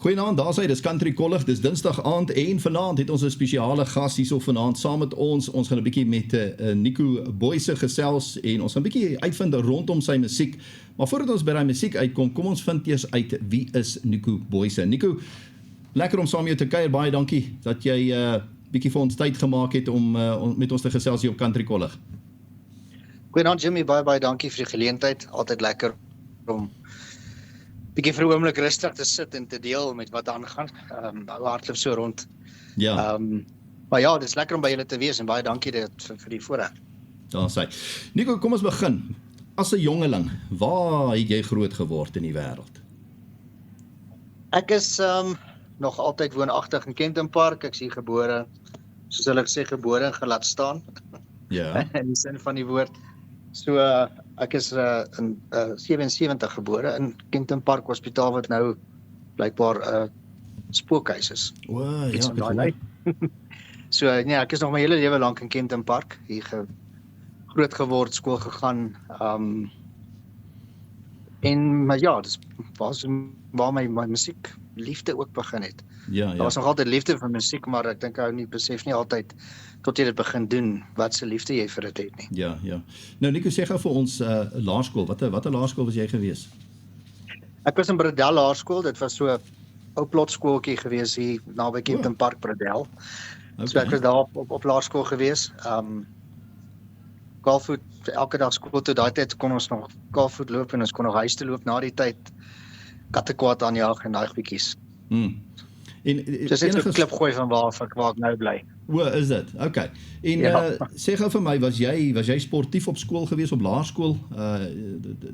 Goeienaand, daar sy, dis Country Kollig, dis Dinsdag aand en vanaand het ons 'n spesiale gas hierso vanaand saam met ons. Ons gaan 'n bietjie met Nico Boyse gesels en ons gaan 'n bietjie uitvind rondom sy musiek. Maar voordat ons by daai musiek uitkom, kom ons vind eers uit wie is Nico Boyse. Nico, lekker om saam met jou te kuier. Baie dankie dat jy bietjie vir ons tyd gemaak het om met ons te gesels hier op Country Kollig. Goeienaand Jimmy, baie dankie vir die geleentheid. Altyd lekker om bietjie vir 'n oomblik rustig te sit en te deel met wat aangaan. Hardloop so rond. Ja. Maar ja, dis lekker om by julle te wees en baie dankie vir die voorreg. Daar sê. Nico, kom ons begin. As 'n jongeling, waar het jy groot geword in die wêreld? Ek is nog altyd woonagtig in Kenton Park. Ek is hier gebore, soos hulle sê, gebore en gelaat staan. Ja. In die sin van die woord. So ek is in 77 gebore in Kenton Park Hospitaal wat nou blykbaar spookhuis is. O, ja, Iets van daai ek lyn. So nee, ek is nog my hele lewe lank in Kenton Park, hier groot geword, skool gegaan. Maar ja, dis waar my musiek liefde ook begin het. Ja. Daar was nog altyd liefde vir musiek, maar ek dink ou besef nie altyd tot jy dit begin doen wat se liefde jy vir dit het nie. Ja. Nou Nico, sê gou vir ons laerskool, watter laerskool was jy gewees? Ek was in Bredel Laerskool, dit was so 'n ou plotskooltjie gewees hier naby Kenton Park Bredel. Okay. So ek was daar op laerskool gewees. Kaalvoet, elke dag skool toe, daai tyd kon ons nog kaalvoet loop en ons kon nog huis toe loop na die tyd. Kattekwaad aanjaag en daai goedjies. En Dis net 'n klip gooi van waar ek nou bly. O, is dit? Okay. En Ja. Sê gou vir my, was jy sportief op skool gewees, op laerskool?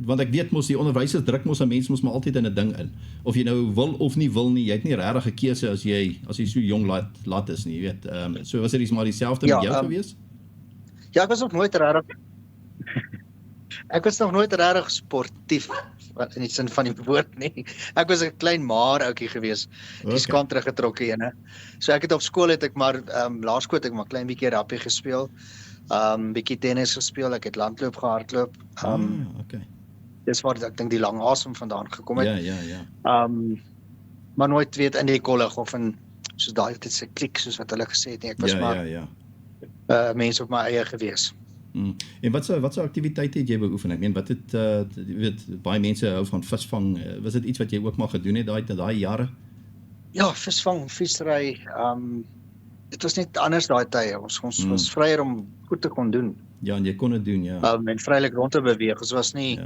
Want ek weet mos die onderwysers druk mos 'n mens mos maar altyd in 'n ding in. Of jy nou wil of nie wil nie, jy het nie regtig 'n keuse as jy so jong laat is nie, jy weet. So was dit maar dieselfde met jou gewees? Ja, ek was nog nooit regtig sportief in die sin van die woord nie. Ek was 'n klein maar ouetjie gewees. Die skaam teruggetrokke ene. So ek het op skool maar laerskool het ek maar klein bietjie rugby gespeel. Bietjie tennis gespeel, ek het landloop gehardloop. Okay. Dis waar ek dink die lang asem vandaan gekom het. Ja. Maar nooit weet in die kollig of in soos daai tyd se klik soos wat hulle gesê het nie. Ek was mens op my eie gewees. En wat so aktiwiteite het jy beoefen? Ek meen, wat het jy weet, baie mense hou van visvang. Was dit iets wat jy ook maar gedoen het daai jare? Ja, visvang, vissery. Dit was net anders daai tye. Ons was vryer om goed te kon doen. Ja, en jy kon dit doen, ja. En vrylik rond te beweeg. Ons was nie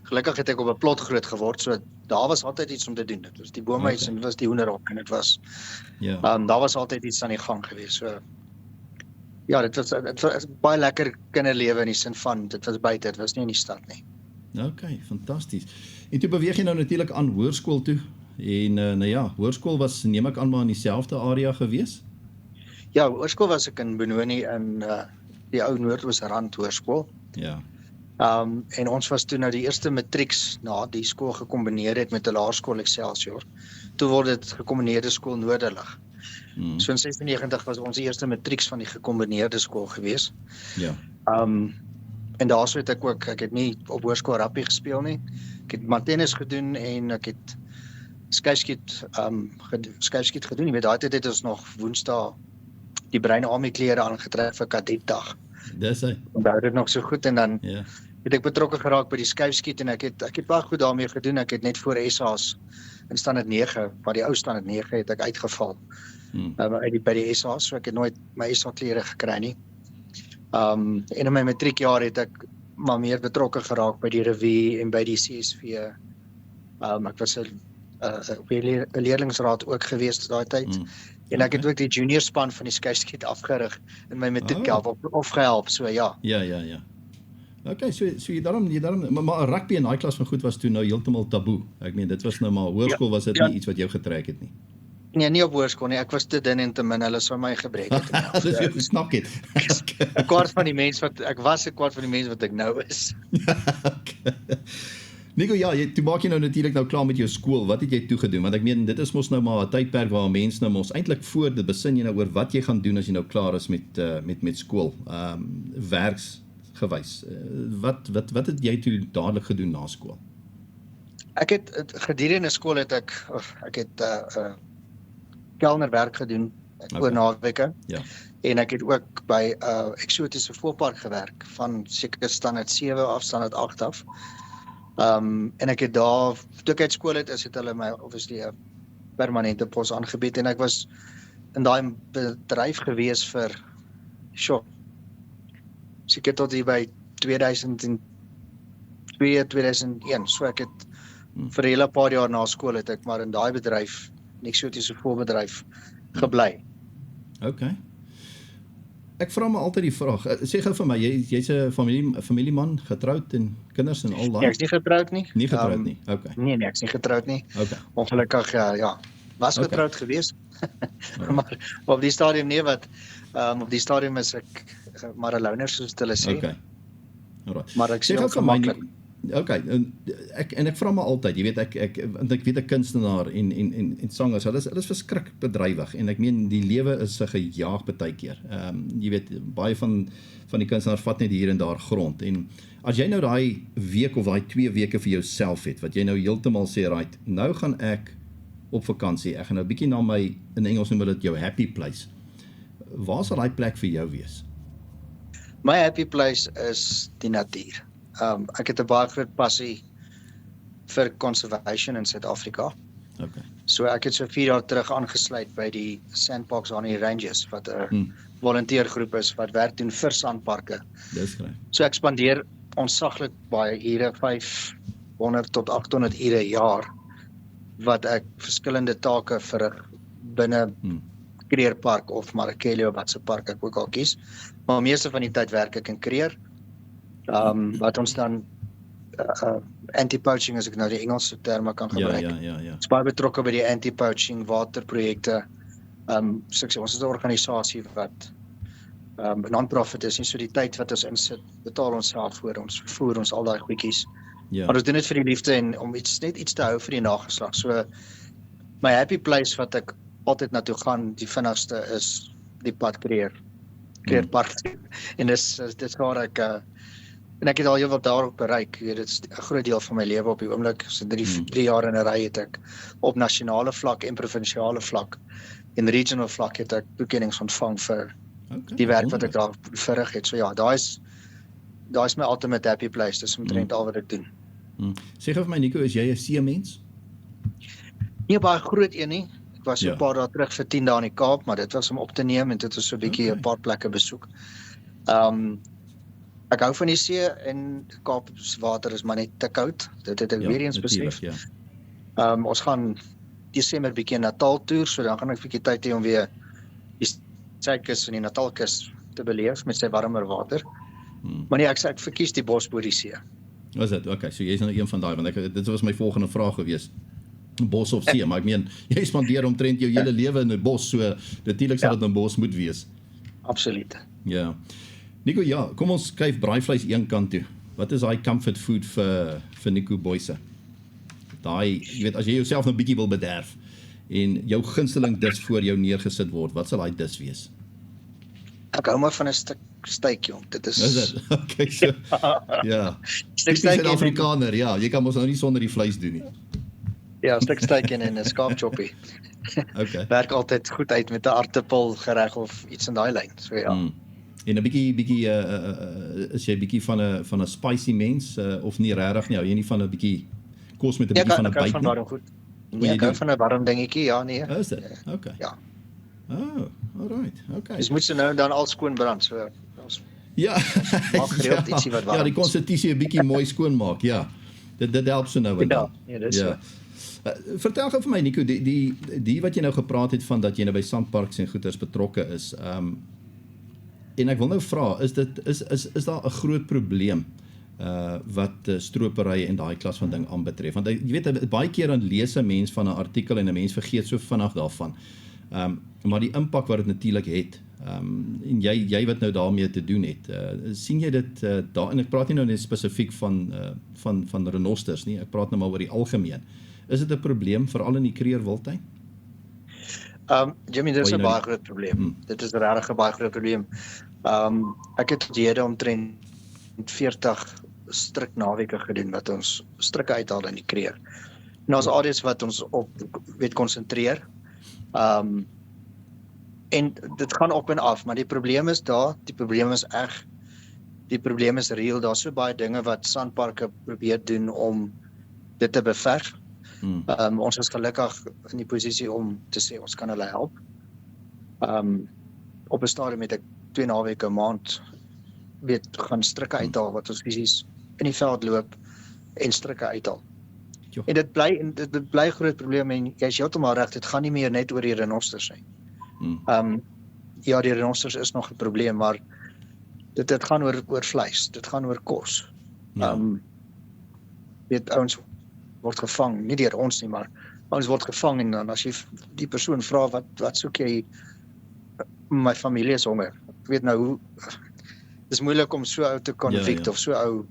gelukkig het ek op 'n plot groot geword, so daar was altyd iets om te doen. Dit was die boomhuis en dit was die hoenderhok en dit was daar was altyd iets aan die gang gewees. So ja, dit was baie lekker kinderlewe in die sin van dit was buite, dit was nie in die stad nie. Okay, fantasties. En toe beweeg jy nou natuurlik aan hoërskool toe. En hoërskool was neem ek aan maar in dieselfde area gewees? Ja, hoërskool was ek in Benoni in die ou Noordoosrand hoërskool. Ja. En ons was toe nou die eerste matrieks na die skool gekombineer het met 'n laerskool Excelsior. Toe word dit gekombineerde skool Noorderlig. So in 96 was ons eerste matrieks van die gekombineerde skool gewees. Ja. En daarso het ek het nie op hoërskool rugby gespeel nie. Ek het maar tennis gedoen en ek het skuifskiet gedoen. Jy weet daai tyd het ons nog Woensdae die bruin army klere aangetrek vir kadetdag. Dis hy. Onthou dit nog so goed en dan het ek betrokke geraak by die skuifskiet en ek het baie goed daarmee gedoen. Ek het net voor SA's in standaard 9, maar die ou standaard 9 het ek uitgeval. By die SA's, so ek het nooit my SA klere gekry nie. En in my matriekjaar het ek maar meer betrokke geraak by die revue en by die CSV. Ek was 'n leerlingsraad ook gewees daai tyd. En ek het ook die junior span van die skuifskiet afgerig in my matriekjaar of gehelp, so ja. Ja. Okay, so jy daarom maar rugby in daai klas van goed was toe nou heeltemal taboe. Ek meen dit was nou maar hoërskool was dit nie iets wat jou getrek het nie. Nee, nie op hoërskool nie. Ek was te dun en te min, hulle sou my gebreek het. Dis jy gesnak het. Ek was 'n kwart van die mens wat ek nou is. Nico, toe maak jy nou natuurlik nou klaar met jou skool. Wat het jy toe gedoen? Want ek meen dit is mos nou maar 'n tydperk waar mense nou mos eintlik voor dit besin jy nou oor wat jy gaan doen as jy nou klaar is met skool. Werksgewys. Wat het jy toe dadelik gedoen na skool? Ek het gedurende skool het ek het kelnerwerk gedoen oor naweke. Ja. En ek het ook by eksotiese voëlpark gewerk van seker standaard 7 af, standaard 8 af. En ek het daar, toe ek uit skool het hulle my obviously 'n permanente pos aangebied en ek was in daai bedryf gewees vir seker tot hier by 2002, 2001. So ek het vir 'n hele paar jaar na skool het ek maar in daai bedryf, 'n eksotiese voëlbedryf gebly. Okay. Ek vra my altyd die vraag, sê gou vir my, jy's 'n familieman, getroud en kinders en al daai? Nee, ek's nie getroud nie. Nie getroud nie. Okay. Nee, ek's nie getroud nie. Okay. Ongelukkig ja, was getroud geweest. Maar op die stadium nee, op die stadium is ek maar 'n loner soos hulle sê. Okay. Alright. Maar ek sê ook gemaklik. Okay, en ek vra my altyd, jy weet ek weet 'n kunstenaar en sangers, hulle is verskriklik bedrywig en ek meen die lewe is 'n gejaag baie keer. Jy weet baie van die kunstenaars vat net hier en daar grond en as jy nou daai week of daai 2 weke vir jouself het wat jy nou heeltemal sê right, nou gaan ek op vakansie, ek gaan nou bietjie na my, in Engels noem hulle dit jou happy place. Waar sal daai plek vir jou wees? My happy place is die natuur. Ek het 'n baie groot passie vir conservation in Suid-Afrika. Okay. So ek het so 4 jaar terug aangesluit by die Sandparks on the Ranges wat 'n volunteergroep is wat werk doen vir sandparke. Dis reg. So ek spandeer onsaglik baie ure, 500 tot 800 ure 'n jaar wat ek verskillende take verrig binne Kreerpark of Maracaibo wat se park ek ook al kies. Maar meeste van die tyd werk ek in Kreer. Wat ons dan anti-poaching, as ek nou die Engelse terme kan gebruik. Ja. Ons baie betrokke by die anti-poaching waterprojekte. Ons is 'n organisasie wat non-profit is, nie so die tyd wat ons insit, betaal ons self voor, ons vervoer ons al daai goedjies. Ja. Maar ons doen dit vir die liefde en om net iets te hou vir die nageslag. So my happy place wat ek altyd na toe gaan, die vinnigste is die pad Kreerpark. En dis waar ek en ek het al heel wat daarop bereik. Dit is 'n groot deel van my lewe op die oomblik. So 3 jaar in 'n ry het ek op nasionale vlak en provinsiale vlak en regional vlak het ek toekennings ontvang vir die werk wat ek daar verrig het. So ja, daai is my ultimate happy place. Dis omtrent al wat ek doen. Sê gou vir my Nico, is jy 'n seemens? Nie baie groot een nie. Ek was so 'n paar dae terug vir 10 dae in die Kaap, maar dit was om op te neem en dit was so 'n bietjie 'n paar plekke besoek. Ek hou van die see en Kaapswater is maar net te koud. Dit het ek weer eens besef. Ons gaan Desember bietjie Natal toer, so dan gaan ek 'n bietjie tyd hê om weer die Suidkus en die Natalkus te beleef met sy warmer water. Maar nee, ek verkies die bos bo die see. Was dit? Okay, so jy's nou een van daai, want dit was my volgende vraag gewees. Bos of see, maar ek meen, jy spandeer omtrent jou hele lewe in 'n bos, so natuurlik sal dit 'n bos moet wees. Absoluut. Ja. Nico, ja, kom ons skuif braaivleis een kant toe. Wat is daai comfort food vir Nico Boyse? Daai, jy weet, as jy jouself nou bietjie wil bederf en jou gunsteling dis voor jou neergesit word, wat sal daai dis wees? Ek hou maar van 'n stuk steak, jong. Dit is dit? Okay, so ja. Stuk steak in Afrikaner, ja, jy kan mos nou nie sonder die vleis doen nie. Ja, 'n stuk steak en 'n skaapchoppie. Okay. Werk altyd goed uit met 'n aartappel gereg of iets in daai lyn. So ja. En 'n bietjie is jy bietjie van 'n spicy mens of nie regtig nie, hou jy nie van 'n bietjie kos met 'n bietjie van 'n byt nie? Ek hou van warm goed. Nee, ek hou van 'n warm dingetjie, ja nee. Is dit? Okay. Ja. Oh, alright. Okay. Dis moet se nou dan al skoon brand, so ons ja. maak gereeld ietsie wat warm. Ja, die konstitusie 'n bietjie mooi skoon maak, ja. Dit help so nou en dan. Ja, dis so. Vertel gou vir my Nico, die wat jy nou gepraat het van dat jy nou by sandparks en goeters betrokke is. En ek wil nou vra, is daar 'n groot probleem wat stropery en daai klas van ding aanbetref? Want jy weet baie keer dan lees 'n mens van 'n artikel en 'n mens vergeet so vinnig daarvan. Maar die impak wat dit natuurlik het. En jy wat nou daarmee te doen het, sien jy dit daar, en ek praat nie nou net spesifiek van renosters nie, ek praat nou maar oor die algemeen. Is dit 'n probleem veral in die Kreer Wildtuin? Jimmy, dit is 'n baie groot probleem. Dit is regtig 'n baie groot probleem. Ek het hede omtrent 40 strik naweke gedoen wat ons strikke uithaal in die kreer. En ons areas wat ons op weet konsentreer. En dit gaan op en af, maar die probleem is daar, die probleem is reg. Die probleem is reël, daar's so baie dinge wat sandparke probeer doen om dit te beveg. Ons is gelukkig in die posisie om te sê ons kan hulle help. Op 'n stadium het ek 2 naweke 'n maand weet gaan strikke uithaal wat ons fisies in die veld loop en strikke uithaal. En dit bly groot probleem en jy is heeltemal reg, dit gaan nie meer net oor die renosters nie. Ja, die renosters is nog 'n probleem, maar dit gaan oor vleis, dit gaan oor kos. Weet ouens word gevang, nie deur ons nie, maar ouens word gevang en dan as jy die persoon vra wat soek jy, my familie is honger. Ek weet nou hoe dis moeilik om so ou te convict of so ou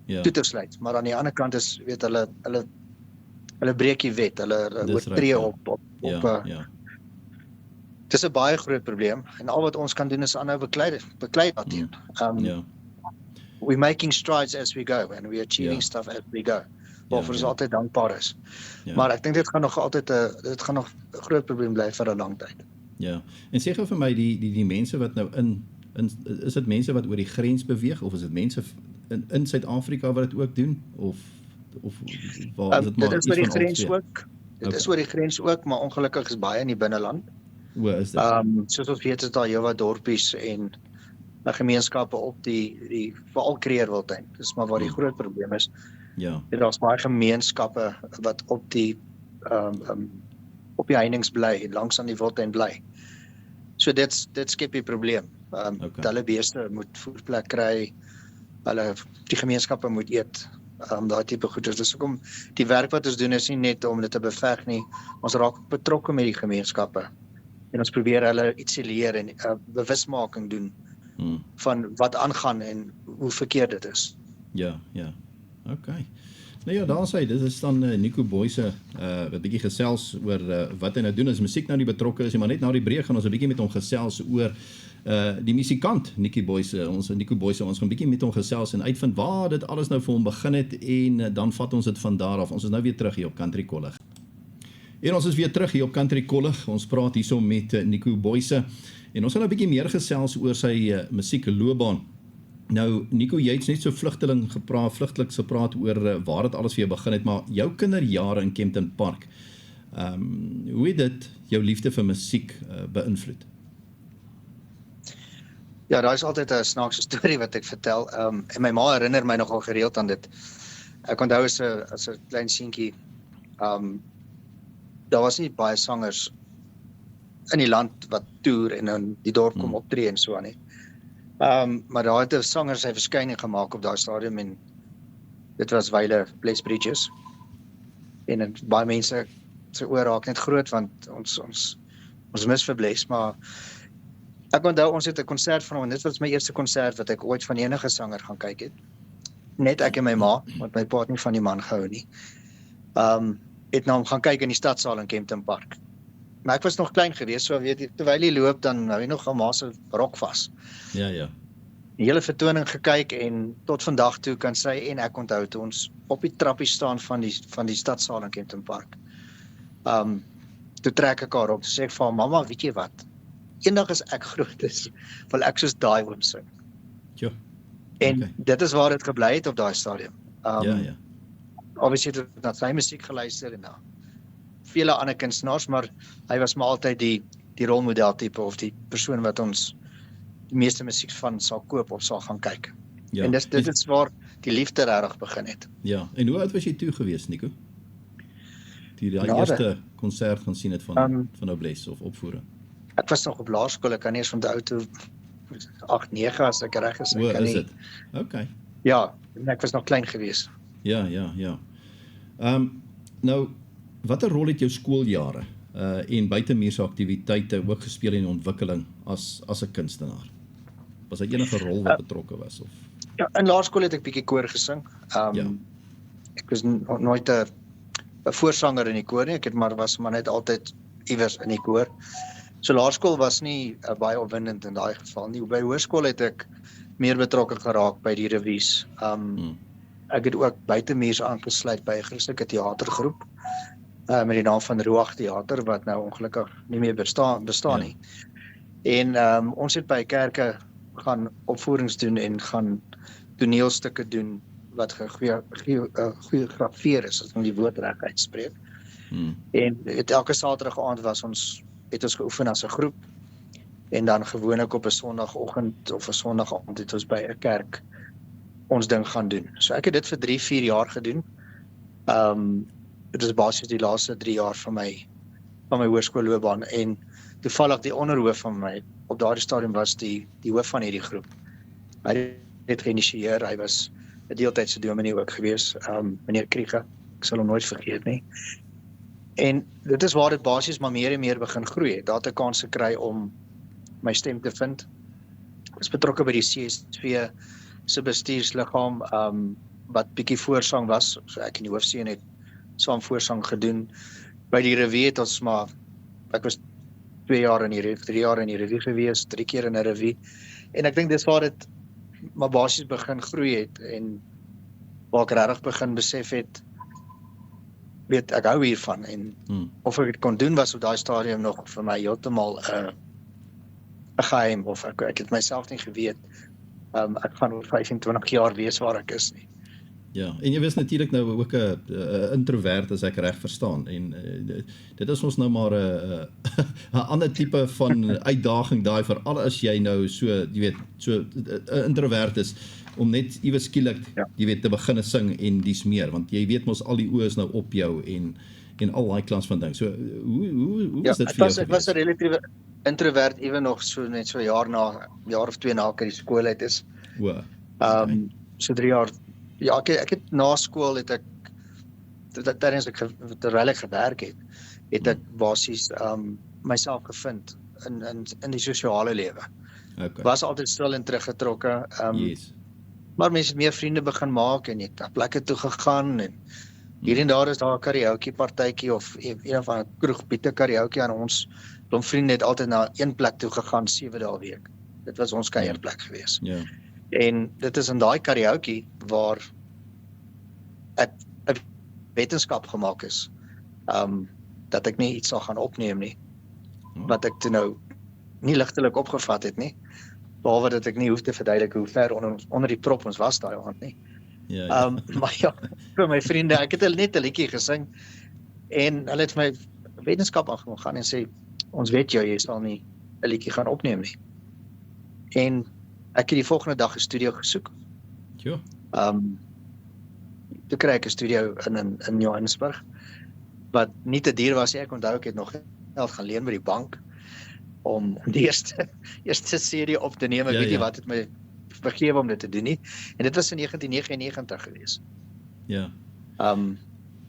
toe te sluit, maar aan die ander kant is weet hulle breek die wet, hulle oortree op Dis 'n baie groot probleem en al wat ons kan doen is aanhou beklei daarteen. We're making strides as we go and we're achieving stuff as we go. Waarvoor ons altyd dankbaar is. Maar ek dink dit gaan nog 'n groot probleem bly vir 'n lang tyd. Ja. En sê gou vir my die mense wat nou is dit mense wat oor die grens beweeg of is dit mense in Suid-Afrika wat dit ook doen of waar is dit maar? Dit is oor die grens ook. Dit is oor die grens ook, maar ongelukkig is baie in die binneland. Is dit? Soos ons weet is daar heelwat dorpies en gemeenskappe op die veral Kreerwiltuin. Dis maar waar die groot probleem is. Ja. Daar's baie gemeenskappe wat op die heininge bly, langs aan die wildtuin bly. So dit skep die probleem. Hulle beeste moet voerplek kry, die gemeenskappe moet eet. Daai tipe goeders. Dis hoekom die werk wat ons doen is nie net om dit te beveg nie. Ons raak ook betrokke met die gemeenskappe. En ons probeer hulle isoleer en bewusmaking doen van wat aangaan en hoe verkeerd dit is. Ja. Okay. Nou ja, daar sê dit is dan Nico Boyse wat bietjie gesels oor wat hy nou doen as musiek nou nie betrokke is, maar net na die breek gaan ons 'n bietjie met hom gesels oor die musikant Nico Boyse. Ons gaan bietjie met hom gesels en uitvind waar dit alles nou vir hom begin het en dan vat ons dit van daar af. Ons is nou weer terug hier op Country Kollig. En ons is weer terug hier op Country Kollig. Ons praat hierso met Nico Boyse en ons gaan 'n bietjie meer gesels oor sy musiekloopbaan. Nou Nico, jy het net so vlugteliks gepraat oor waar dit alles vir jou begin het, maar jou kinderjare in Kempton Park. Hoe het dit jou liefde vir musiek beïnvloed? Ja, daar is altyd 'n snaakse storie wat ek vertel. En my ma herinner my nogal gereeld aan dit. Ek onthou as 'n klein seentjie, daar was nie baie sangers in die land wat toer en in die dorp kom optree en so aan nie. Maar daar het 'n sanger sy verskyning gemaak op daai stadium en dit was Wyle Bless Bridges. En baie mense se oor raak net groot want ons mis vir Bless, maar ek onthou ons het 'n konsert van hom en dit was my eerste konsert wat ek ooit van enige sanger gaan kyk het. Net ek en my ma, want my pa het nie van die man gehou nie. Het na hom gaan kyk in die stadsaal in Kempton Park. Maar ek was nog klein geweest, so weet jy, terwyl hy loop dan hou hy nog 'n ma se rok vas. Ja. Die hele vertoning gekyk en tot vandag toe kan sy en ek onthou toe ons op die trappie staan van die stadsaal in Kempton Park. Toe trek ek haar op, toe sê ek vir haar, mamma, weet jy wat? Eendag as ek groot is, wil ek soos daai oom sing. Ja. En dit is waar dit gebly het op daai stadium. Ja. Obviously het ek na sy musiek geluister en na vele ander kunstenaars, maar hy was maar altyd die rolmodel tipe of die persoon wat ons die meeste musiek van sal koop of sal gaan kyk. Ja. En dit is waar die liefde regtig begin het. Ja, en hoe oud was jy toe gewees, Nico? Die eerste konsert gaan sien het van nou Bless of opvoering? Ek was nog op laerskool, ek kan nie eens van die ou toe 8, 9 as ek reg is. Is dit? Okay. Ja, ek was nog klein gewees. Ja. Nou, watter rol het jou skooljare en buitemuurse aktiwiteite ook gespeel in die ontwikkeling as 'n kunstenaar? Was daar enige rol wat betrokke was? Of? Ja, in laerskool het ek bietjie koor gesing. Ek was nooit 'n voorsanger in die koor nie, was maar net altyd iewers in die koor. So laerskool was nie baie opwindend in daai geval nie. By hoërskool het ek meer betrokke geraak by die revues. ek het ook buitemuurs aangesluit by 'n Christelike teatergroep met die naam van Ruach Theater wat nou ongelukkig nie meer bestaan nie. En ons het by kerke gaan opvoerings doen en gaan toneelstukke doen wat geografeer is, as om die woord reg uitspreek. En elke Saterdag aand het ons geoefen as 'n groep en dan gewoonlik op 'n Sondagoggend of 'n Sondagaand het ons by 'n kerk ons ding gaan doen. So ek het dit vir 3-4 jaar gedoen. Dit is basies die laaste 3 jaar van my hoërskoolloopbaan en toevallig die onderhoof van my op daardie stadium was die hoof van hierdie groep. Hy het geïnisieer, hy was 'n deeltydse dominee ook gewees, meneer Krieger, ek sal hom nooit vergeet nie. En dit is waar dit basies maar meer en meer begin groei. Daar het 'n kans gekry om my stem te vind. Ek is betrokke by die CSV se bestuursliggaam, wat bietjie voorsang was, so ek en die hoofseun het saam voorsang gedoen. By die revue het ons ek was 2 jaar in die revue, 3 jaar in die revue gewees, 3 keer in 'n revue. En ek dink dis waar dit maar basies begin groei het en waar ek regtig begin besef het, weet ek hou hiervan en of ek dit kon doen was op daai stadium nog vir my heeltemal 'n geheim of ek het myself nie geweet. Ek gaan oor 25 jaar wees waar ek is nie. Ja, en jy was natuurlik nou ook 'n introvert as ek reg verstaan en dit is ons nou maar 'n ander tipe van uitdaging daai veral as jy nou so, jy weet, so 'n introvert is om net iewes skielik, jy weet, te begin sing en dis meer, want jy weet mos al die oë is nou op jou en al daai klas van ding. So hoe was dit vir jou? Ek was 'n relatieve introvert ewe nog so net so 'n jaar of 2 na ek uit die skool uit is. So 3 jaar. Ja, ek het na skool het ek terwyl ek gewerk het ek basies myself gevind in die sosiale lewe. Was altyd stil en teruggetrokke. Maar mense het meer vriende begin maak en het na plekke toe gegaan en hier en daar is daar 'n karaoke partytjie of een van 'n kroeg bied 'n karaoke aan ons. Klomp vriende het altyd na een plek toe gegaan 7 dae 'n week. Dit was ons kuierplek gewees. En dit is in daai karaoke waar ek 'n wetenskap gemaak is, dat ek nie iets sal gaan opneem nie, wat ek toe nou nie ligtelik opgevat het nie, behalwe dat ek nie hoef te verduidelik hoe ver onder die prop ons was daai aand nie. Maar ja, vir my vriende, ek het net 'n liedjie gesing en hulle het my wetenskap aangegaan en sê, ons weet jy sal nie 'n liedjie gaan opneem nie. En ek het die volgende dag 'n studio gesoek. Toe kry ek 'n studio in Johannesburg, wat nie te duur was nie. Ek onthou ek het nog geld gaan leen by die bank om die eerste serie op te neem. Ek weet nie wat het my vergewe om dit te doen nie. En dit was in 1999 gewees.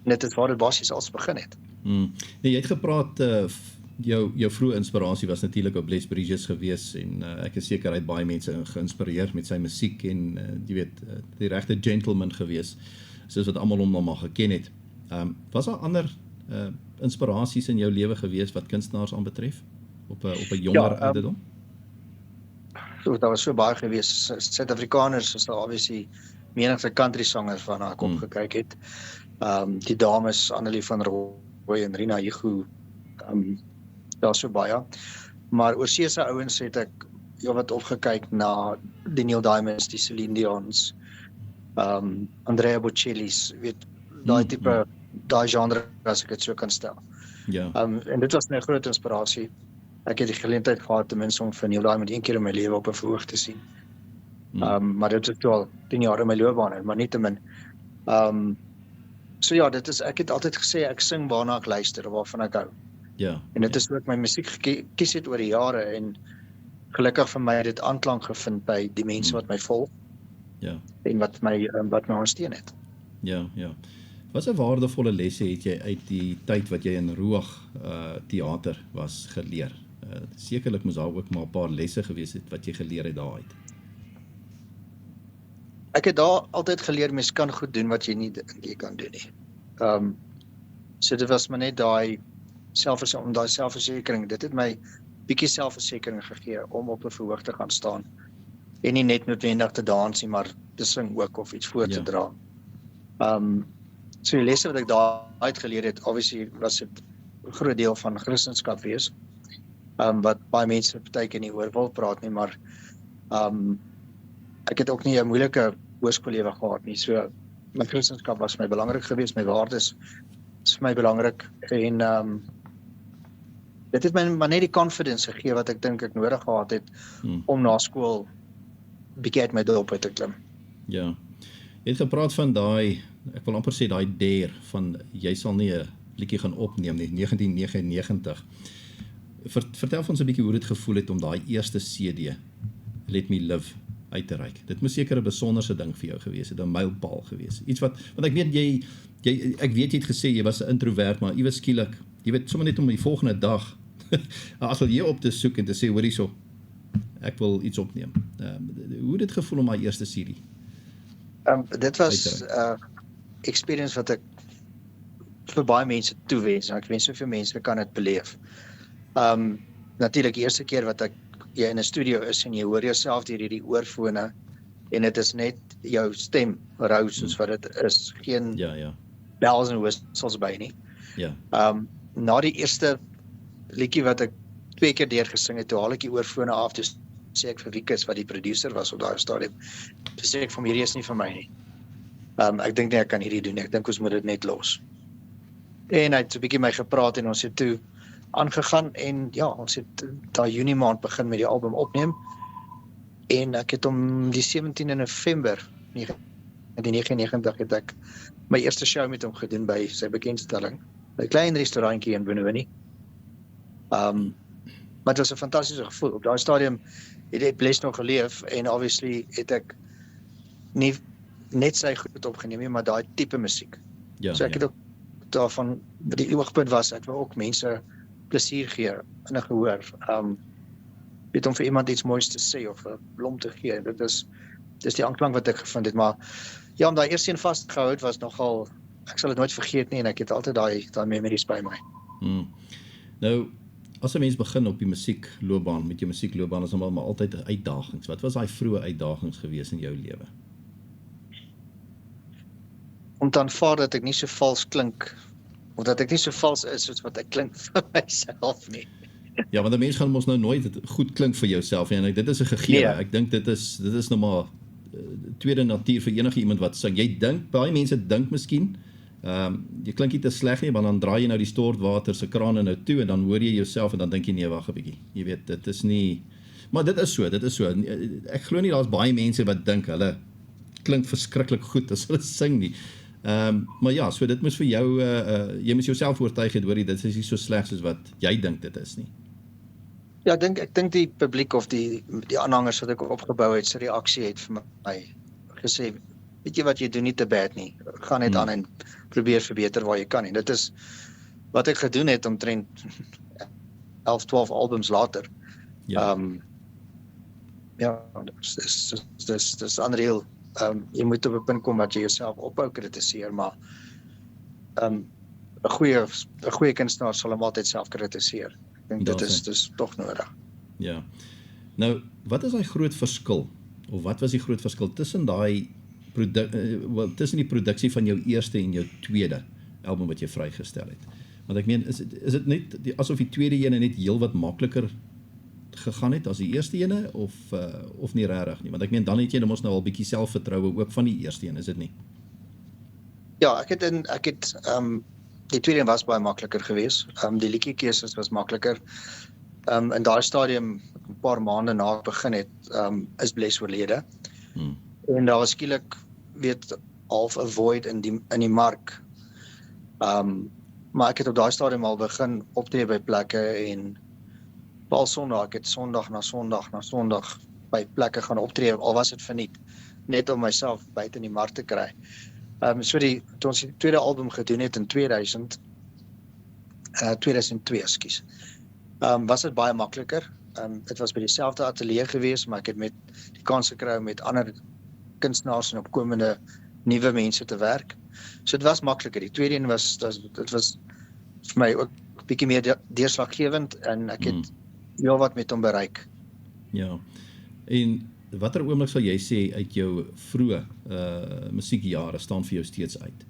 Net het waar dit basies als begin het. Nee, jy het gepraat, jou vroeë inspirasie was natuurlik op Les Bridges gewees en ek is seker hy het baie mense geïnspireer met sy musiek en jy weet, die regte gentleman gewees, soos wat almal hom nou maar geken het. Was daar ander inspirasies in jou lewe gewees wat kunstenaars aanbetref op 'n jonger ouderdom? Daar was so baie gewees. Suid-Afrikaners is daar obviously menigte country sangers waarna ek opgekyk het. Die dames Annelie van Rooi en Rina Hugo, daar so baie. Maar oorseese ouens het ek wat opgekyk na die Neil Diamonds, die Celine Dion's, Andrea Bocelli's, weet, daai tipe, daai genre as ek dit so kan stel. En dit was 'n groot inspirasie. Ek het die geleentheid gehad ten minste om vir Neil Diamond 1 keer in my lewe op 'n verhoog te sien. Maar dit is al 10 jaar in my loopbaan, maar nietemin. So ja, dit is, ek het altyd gesê ek sing waarna ek luister, waarvan ek hou. En dit is ook my musiek gekies het oor die jare en gelukkig vir my het dit aanklank gevind by die mense wat my volg. En wat my ondersteun het. Wat 'n waardevolle lesse het jy uit die tyd wat jy in Ruach teater was geleer? Sekerlik moes daar ook maar 'n paar lesse gewees het wat jy geleer het daaruit. Ek het daar altyd geleer mens kan goed doen wat jy nie dink jy kan doen nie. So dit was maar net daai selfversekering. Dit het my bietjie selfversekering gegee om op 'n verhoog te gaan staan en nie net noodwendig te dans nie, maar te sing ook of iets voor te dra. So die lesse wat ek daar uitgeleer het, obviously was dit 'n groot deel van Christendom wees. Wat baie mense partykeer nie oor wil praat nie, maar ek het ook nie 'n moeilike hoërskoollewe gehad nie. So my Christendom was vir my belangrik geweest, my waardes is vir my belangrik en dit het my maar net die confidence gegee wat ek dink ek nodig gehad het om na skool bietjie uit my dorp uit te klim. Ja. Jy het gepraat van daai, ek wil amper sê daai dare van jy sal nie 'n liedjie gaan opneem nie, 1999. Vertel ons 'n bietjie hoe dit gevoel het om daai eerste CD, Let Me Live, uit te reik. Dit moes seker 'n besonderse ding vir jou gewees het, 'n mylpaal gewees. Iets wat ek weet ek weet jy het gesê jy was 'n introvert, maar iewes skielik, jy weet sommer net om die volgende dag 'n ateljee op te soek en te sê hoor hierso, ek wil iets opneem. Hoe het dit gevoel om my eerste CD? Dit was experience wat ek vir baie mense toewens en ek wens soveel mense kan dit beleef. Natuurlik die eerste keer wat jy in 'n studio is en jy hoor jouself deur hierdie oorfone en dit is net jou stem rou soos wat dit is, geen bells en whistles by nie. Ja. Na die eerste liedjie wat ek 2 keer deurgesing het, toe haal ek die oorfone af, toe sê ek vir Wikus wat die producer was op daai stadium, toe sê ek vir hom hierdie is nie vir my nie. Ek dink nie ek kan hierdie doen nie, ek dink ons moet dit net los. En hy het so 'n bietjie my gepraat en ons het toe aangegaan en ja, ons het daai Junie maand begin met die album opneem en ek het om die 17de November 1999 het ek my eerste show met hom gedoen by sy bekendstelling, 'n klein restaurantjie in Benoni. Maar dit was 'n fantastiese gevoel. Op daai stadium het Bless nog geleef en obviously het ek nie net sy goed opgeneem nie, maar daai tipe musiek. Ja, so ek het ook daarvan, die oogpunt was, ek wil ook mense plesier gee in 'n gehoor. Weet om vir iemand iets moois te sê of 'n blom te gee. Dis die aanklank wat ek gevind het, maar ja, om daai eerste een vasgehou het was nogal, ek sal dit nooit vergeet nie en ek het altyd daai memories by my. Nou, as 'n mens begin op die musiekloopbaan, met jou musiekloopbaan is maar altyd uitdagings. Wat was daai vroeë uitdagings gewees in jou lewe? Om te aanvaar dat ek nie so vals klink, of dat ek nie so vals is soos wat ek klink vir myself nie. Ja, want 'n mens gaan mos nou nooit goed klink vir jouself en dit is 'n gegewe. Ja. Ek dink dit is nou maar tweede natuur vir enige iemand wat sing. Jy dink, baie mense dink miskien, jy klink nie te sleg nie, want dan draai jy nou die stortwater se krane nou toe en dan hoor jy jouself en dan dink jy nee, wag 'n bietjie. Jy weet, dit is nie, maar dit is so. Ek glo nie daar's baie mense wat dink hulle klink verskriklik goed as hulle sing nie. Maar ja, so dit moes vir jou, jy moes jouself oortuig het, hoor jy, dit is nie so sleg soos wat jy dink dit is nie. Ja, ek dink die publiek of die aanhangers wat ek opgebou het, se reaksie het vir my gesê, weet jy wat, jy doen nie te bad nie, gaan net aan en probeer verbeter waar jy kan. En dit is wat ek gedoen het omtrent 11, 12 albums later. Ja, dis unreal. Jy moet op 'n punt kom dat jy jouself ophou kritiseer, maar 'n goeie kunstenaar sal hom altyd self kritiseer. Ek dink dit is tog nodig. Ja. Nou, wat is daai groot verskil, of wat was die groot verskil tussen tussen die produksie van jou eerste en jou tweede album wat jy vrygestel het? Want ek meen, is dit net asof die tweede ene net heelwat makliker gegaan het as die eerste ene, of nie regtig nie? Want ek meen, dan het jy mos nou al bietjie selfvertroue ook van die eerste een, is dit nie? Ja, die tweede een was baie makliker geweest. Die liedjiekeuses was makliker. In daai stadium, 'n paar maande na ek begin het, is Bless oorlede. En daar was skielik, half 'n void in die mark. Maar ek het op daai stadium al begin optree by plekke en al Sondag, ek het Sondag na Sondag by plekke gaan optree, al was dit verniet, net om myself buite in die mark te kry. Toe ons die tweede album gedoen het in 2002, ekskuus. Was dit baie makliker. Dit was by dieselfde ateljee gewees, maar ek het met die kans gekry om met ander kunstenaars en opkomende nuwe mense te werk. So dit was makliker. Die tweede een dit was vir my ook 'n bietjie meer deurslaggewend en ek het heel wat met hom bereik. Ja. En watter oomblik sal jy sê uit jou vroeë musiekjare staan vir jou steeds uit?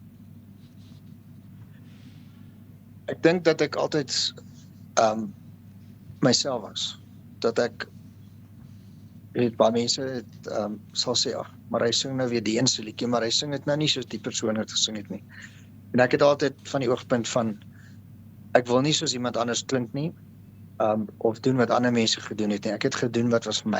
Ek dink dat ek altyd myself was. Dat ek baie mense sal sê, maar hy sing nou weer die eense liedjie, maar hy sing dit nou nie soos die persoon het gesing het nie. En ek het altyd van die oogpunt van, ek wil nie soos iemand anders klink nie, of doen wat ander mense gedoen het nie. Ek het gedoen wat vir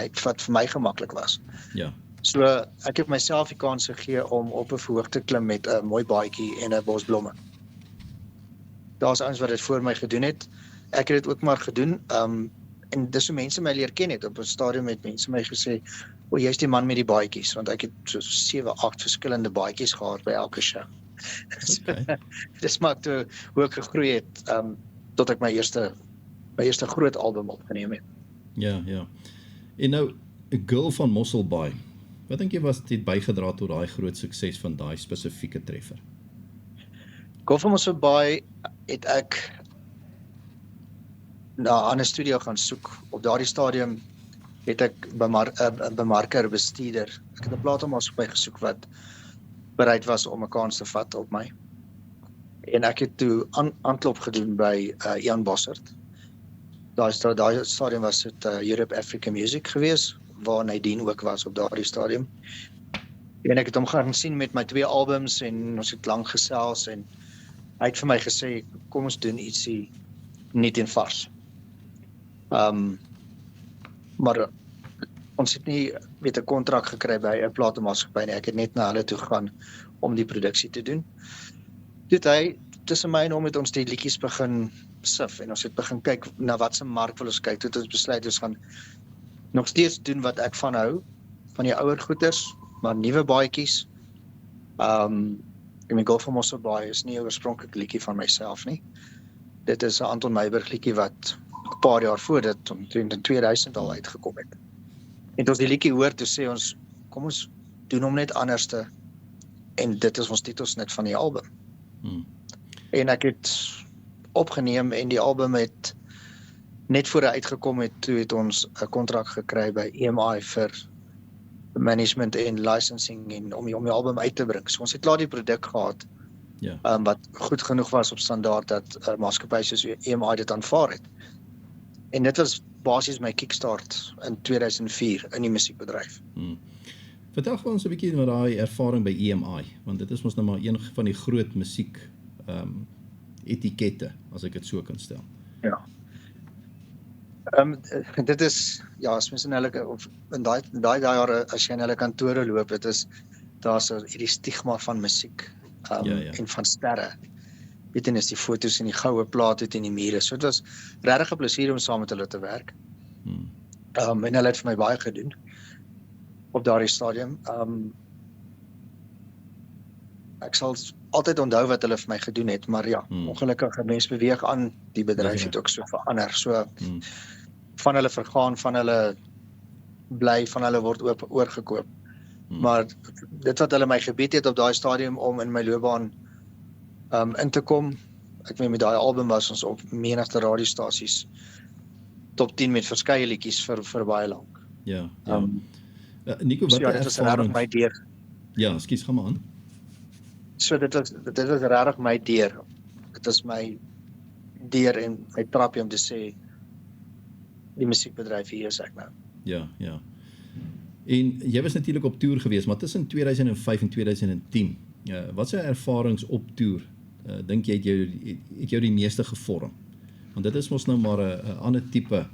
my gemaklik was. Ja. So ek het myself die kans gegee om op 'n verhoog te klim met 'n mooi baadjie en 'n bos blomme. Daar's ouens wat dit voor my gedoen het. Ek het dit ook maar gedoen. En dis hoe mense my leer ken het. Op 'n stadium het mense my gesê, "O, jy's die man met die baadjies," want ek het so 7, 8 verskillende baadjies gehad by elke show. Okay. Dis maar hoe ek gegroei het, tot ek my eerste groot album opgeneem het. Ja, ja. En nou, 'n Girl van Mosselbaai. Wat dink jy was dit bygedra tot daai groot sukses van daai spesifieke treffer? Girl van Mosselbaai het ek na 'n ander studio gaan soek. Op daardie stadium het ek 'n bemarker, bestuurder. Ek het 'n platenmaatskappy gesoek wat bereid was om 'n kans te vat op my. En ek het toe aanklop gedoen by Ian Bossert. Daai stadium was dit Europe Africa Music gewees, waar Nadine ook was op daardie stadium. En ek het hom gaan sien met my 2 albums en ons het lank gesels en hy het vir my gesê, kom ons doen ietsie nuut en vars. Maar ons het nie 'n kontrak gekry by 'n platenmaatskappy nie. Ek het net na hulle toe gegaan om die produksie te doen. Dit hy tussen my en hom het ons die liedjies begin sif en ons het begin kyk na wat se mark wil ons kyk. Toe het ons besluit ons gaan nog steeds doen wat ek van hou, van die ouer goeters, maar nuwe baadjies. Die Girl van Mosselbaai is nie 'n oorspronklike liedjie van myself nie. Dit is 'n Anton Meiberg liedjie wat 'n paar jaar voor dit in 2000 al uitgekom het. En toe ons die liedjie hoor, toe sê ons, kom ons doen hom net anderste. En dit is ons titelsnit van die album. En ek het opgeneem en die album het net voor hy uitgekom het, toe het ons 'n kontrak gekry by EMI vir management en licensing en om die album uit te bring. So ons het klaar die produk gehad, wat goed genoeg was op standaard dat maatskappye soos EMI dit aanvaar het. En dit was basies my kickstart in 2004 in die musiekbedryf. Vertel vir ons 'n bietjie oor daai ervaring by EMI, want dit is mos nou maar een van die groot musiek etikette, as ek dit so kan stel. Ja. Dit is, ja, as mens in hulle, of in daai jare, as jy in hulle kantore loop, daar's hierdie stigma van musiek, en van sterre. Weet jy, is die foto's en die goue plate teen die mure. So dit was regtig 'n plesier om saam met hulle te werk. En hulle het vir my baie gedoen op daardie stadium. Ek sal altyd onthou wat hulle vir my gedoen het, maar ja, ongelukkig mense beweeg aan, die bedryf het ook so verander. So van hulle vergaan, van hulle bly, van hulle word oorgekoop. Maar dit wat hulle my gebied het op daai stadium om in my loopbaan in te kom, ek weet met daai album was ons op menigte radiostasies top 10 met verskeie liedjies vir baie lank. Ja. Nico, wat dit was regtig my deur. Ja, ekskuus, gaan maar aan. So dit was regtig my deur. Dit is my deur en my trapie om te sê die musiekbedryf, hier is ek nou. Ja. En jy was natuurlik op toer geweest, maar tussen 2005 en 2010, wat se ervarings op toer dink jy het jou die meeste gevorm? Want dit is mos nou maar 'n ander tipe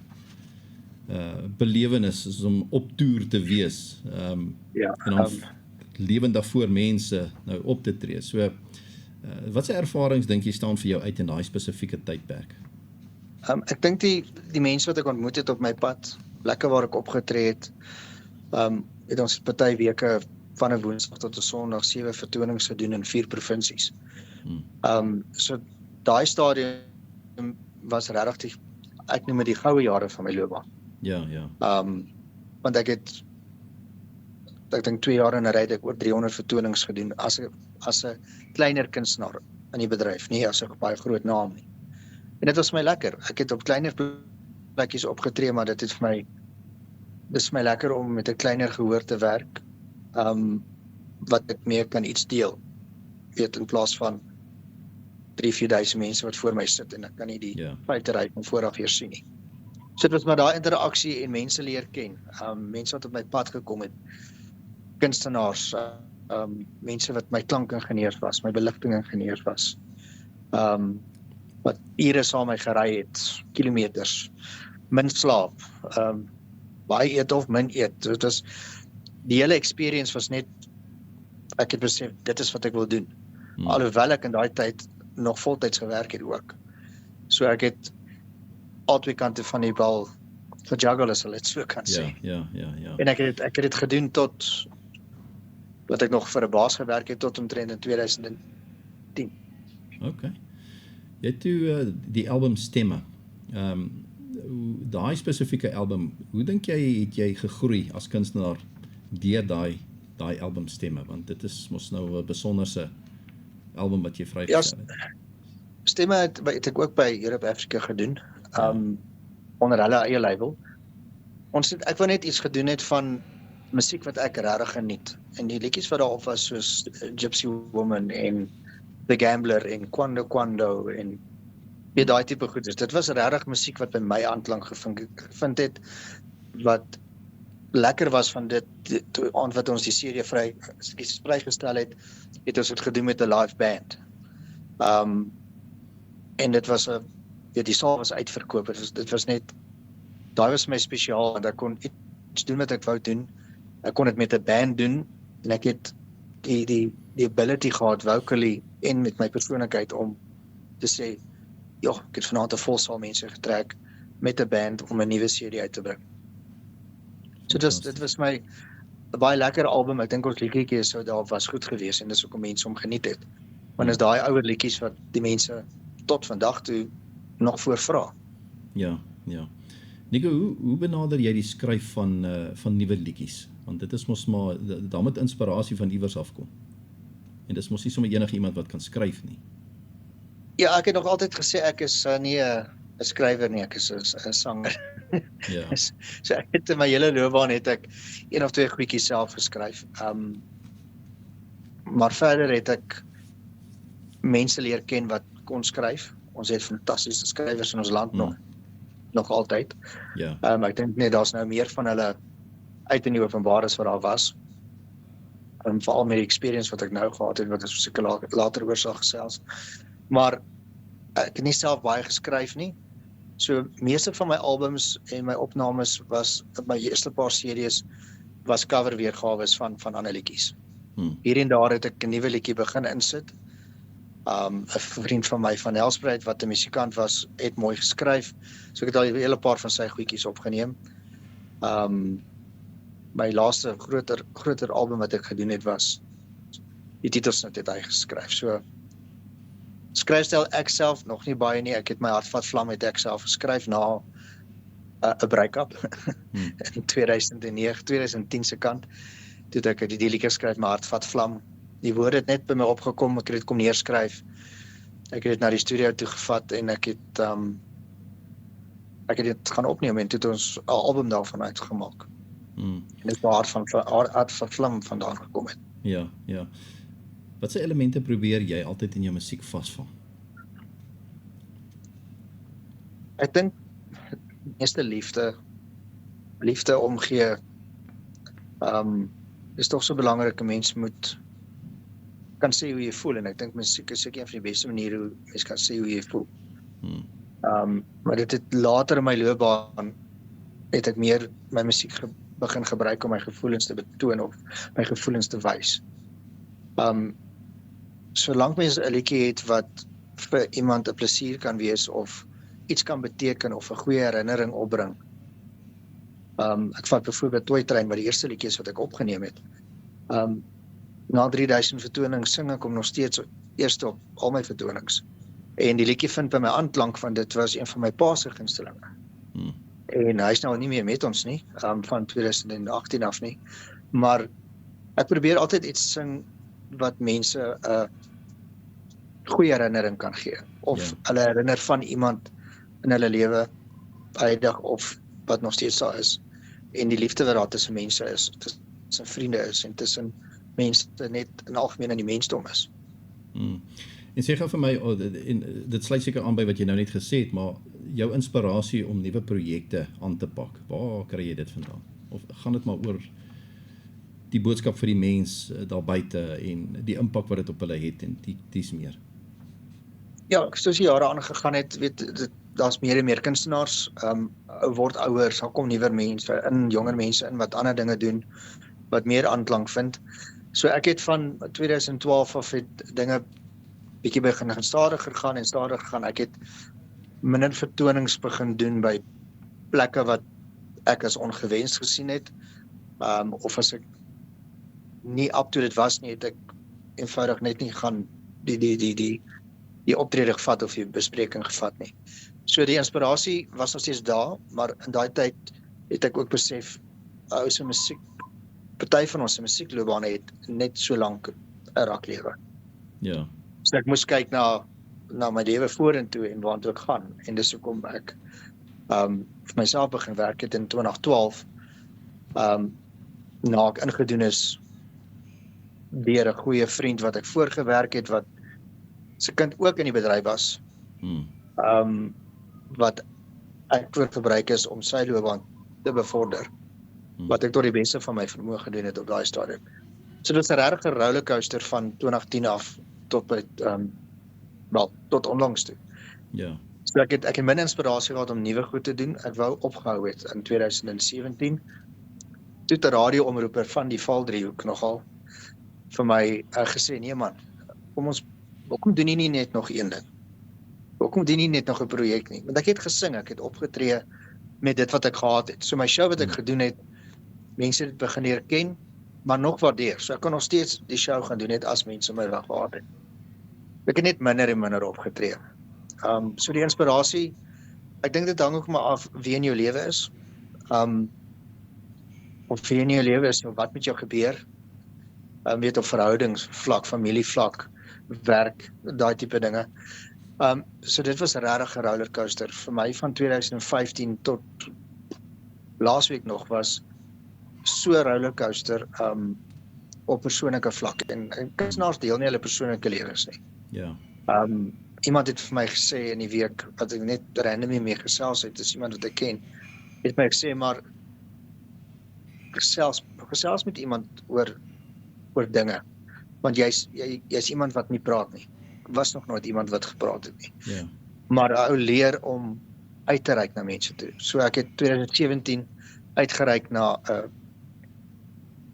belewenis is om op toer te wees. En om lewendig voor mense nou op te tree. So wat se ervarings dink jy staan vir jou uit in daai spesifieke tydperk? Ek dink die mense wat ek ontmoet het op my pad, plekke waar ek opgetree het, het ons party weke van 'n Woensdag tot 'n Sondag 7 vertonings gedoen in 4 provinsies. So daai stadium was regtig, ek noem dit die goue jare van my loopbaan. Ja. Want ek dink 2 jaar in 'n ry het ek oor 300 vertonings gedoen as 'n kleiner kunstenaar in die bedryf, nie as 'n baie groot naam nie. En dit was my lekker. Ek het op kleiner plekkies opgetree, maar dit het vir my dis my lekker om met 'n kleiner gehoor te werk, wat ek meer kan iets deel, weet, in plaas van 3-4 duisend mense wat voor my sit en ek kan nie die feitery van vooraf eers sien nie. So dit was maar daai interaksie en mense leer ken, mense wat op my pad gekom het, kunstenaars, mense wat my klankingenieurs was, my beligtingingenieurs was, wat ure saam my gery het, kilometers, min slaap, baie eet of min eet. Dit was, die hele experience was net, ek het besef, dit is wat ek wil doen. Alhoewel ek in daai tyd nog voltyds gewerk het ook. So ek het al twee kante van die bal gejuggle, as hulle dit so kan sê. Ja. En ek het dit gedoen tot, wat ek nog vir 'n baas gewerk het, tot omtrent in 2010. Okay. Jy het toe die album Stemme. Daai spesifieke album, hoe dink jy het jy gegroei as kunstenaar deur daai album Stemme, want dit is mos nou 'n besonderse album wat jy vrygestel het. Stemme het ek ook by Europe Africa gedoen, onder hulle eie label. Ek wou net iets gedoen het van musiek wat ek regtig geniet. En die liedjies wat daarop was, soos Gypsy Woman en The Gambler en Quando Quando en daai tipe goeders. Dit was regtig musiek wat by my aanklank gevind het, wat lekker was van dit, aand wat ons die serie vrygestel het ons het gedoen met 'n live band. En dit was die saal was uitverkoop. Dit was net, daai was my spesiaal, want ek kon iets doen wat ek wou doen. Ek kon dit met 'n band doen, en ek het die ability gehad, vocally en met my persoonlikheid, om te sê, ek het vanaand 'n vol saal mense getrek met 'n band om 'n nuwe CD uit te bring. So dit was my 'n baie lekker album. Ek dink ons liedjies sou daar was goed geweest, en dis hoekom mense hom geniet het. Want is daai ouer liedjies wat die mense tot vandag toe nog voorvra. Ja. Nico, hoe benader jy die skryf van nuwe liedjies? Want dit is mos maar, daar moet inspirasie van iewers afkom. En dis mos nie sommer enige iemand wat kan skryf nie. Ja, ek het nog altyd gesê ek is nie 'n skrywer nie, ek is 'n sanger. Ja. So ek het in my hele loopbaan het ek 1 of 2 goedjies self geskryf. Maar verder het ek mense leer ken wat kon skryf. Ons het fantastiese skrywers in ons land nog altyd. Ja. Ek dink net daar's nou meer van hulle uit in die openbaar as wat daar was. Veral met die experience wat ek nou gehad het, wat ek seker later oor sal gesels. Maar ek het nie self baie geskryf nie. So meeste van my albums en my opnames was, my eerste paar series was coverweergawes van ander liedjies. Hier en daar het ek 'n nuwe liedjie begin insit. 'n vriend van my van Helspruit wat 'n musikant was, het mooi geskryf. So ek het al 'n hele paar van sy goedjies opgeneem. My laaste groter album wat ek gedoen het was, die titelsnit het hy geskryf. So skryfstyl ek self nog nie baie nie. Ek het My Hart Vat Vlam het ek self geskryf na 'n break-up in 2010 se kant. Toe het ek die liedjie geskryf, My Hart Vat Vlam. Die woorde het net by my opgekom, ek het dit kom neerskryf. Ek het dit na die studio toe gevat en ek het dit gaan opneem en toe het ons 'n album daarvan uitgemaak. En dit waar van Hart Vat Vlam vandaan gekom het. Ja. Wat se elemente probeer jy altyd in jou musiek vasvang? Ek dink meeste liefde omgee. Is tog so belangrik, 'n mens moet kan sê hoe jy voel, en ek dink musiek is seker een van die beste maniere hoe mens kan sê hoe jy voel. Maar dit het later in my loopbaan het ek meer my musiek begin gebruik om my gevoelens te betoon of my gevoelens te wys. Solank mens 'n liedjie het wat vir iemand 'n plesier kan wees of iets kan beteken of 'n goeie herinnering opbring. Ek vat byvoorbeeld Toy Train, wat die eerste liedjie is wat ek opgeneem het. Na 3000 vertonings sing ek hom nog steeds eerste op al my vertonings. En die liedjie vind by my aanklank van dit was een van my pa se gunstelinge. En hy is nou nie meer met ons nie, van 2018 af nie. Maar ek probeer altyd iets sing wat mense 'n goeie herinnering kan gee. Of hulle herinner van iemand in hulle lewe, huidig of wat nog steeds daar is. en die liefde wat daar tussen mense is, tussen vriende is en tussen mense net in algemeen in die mensdom is. En sê gou vir my, dit sluit seker aan by wat jy nou net gesê het, maar jou inspirasie om nuwe projekte aan te pak, waar kry jy dit vandaan? Of gaan dit maar oor die boodskap vir die mens daar buite en die impak wat dit op hulle het en dis meer? Ja, soos die jare aangegaan het, daar's meer en meer kunstenaars, word ouer, sal kom nuwer mense jonger mense in wat ander dinge doen, wat meer aanklank vind. So ek het van 2012 af het dinge bietjie begin stadiger gaan. Ek het minder vertonings begin doen by plekke wat ek as ongewenst gesien het, of as ek nie up to dit was nie, het ek eenvoudig net nie gaan die optrede gevat of die bespreking gevat nie. So die inspirasie was nog steeds daar, maar in daai tyd het ek ook besef, se musiek, party van ons se musiekloopbane het net so lank 'n rak lewe. Ja. So ek moes kyk na my lewe vorentoe en waartoe ek gaan. En dis hoekom ek vir myself begin werk het in 2012, na ek ingedoen is deur 'n goeie vriend wat ek voorgewerk het, wat sy kind ook in die bedryf was, wat ek voorgebruik is om sy loopbaan te bevorder, wat ek tot die beste van my vermoë gedoen het op daai stadium. So dit is 'n regte rollercoaster van 2010 af tot by tot onlangs toe. Ja. So ek het min inspirasie gehad om nuwe goed te doen. Ek wou opgehou het in 2017. Toe 'n radioomroeper van die Valdriehoek nogal vir my gesê, nee man, hoekom doen jy nie net nog een ding? Hoekom doen jy nie net nog 'n projek nie? Want ek het gesing, ek het opgetree met dit wat ek gehad het. So my show wat ek gedoen het, mense het dit begin leer ken, maar nog waardeer. So ek kan nog steeds die show gaan doen net as mense my wel gehad het. Ek het net minder en minder opgetree. So die inspirasie, ek dink dit hang ook maar af wie in jou lewe is. Of wie in jou lewe is, wat met jou gebeur. Weet op verhoudingsvlak, familievlak, werk, daai tipe dinge. So dit was 'n regte rollercoaster vir my van 2015 tot laasweek nog was so 'n rollercoaster op persoonlike vlak en kunstenaars deel nie hulle persoonlike lewens nie. Ja. Iemand het vir my gesê in die week wat ek net random mee gesels het, is iemand wat ek ken, het my gesê maar gesels met iemand oor dinge, want jy's iemand wat nie praat nie. Was nog nooit iemand wat gepraat het nie. Ja. Maar ou leer om uit te reik na mense toe. So ek het 2017 uitgereik na 'n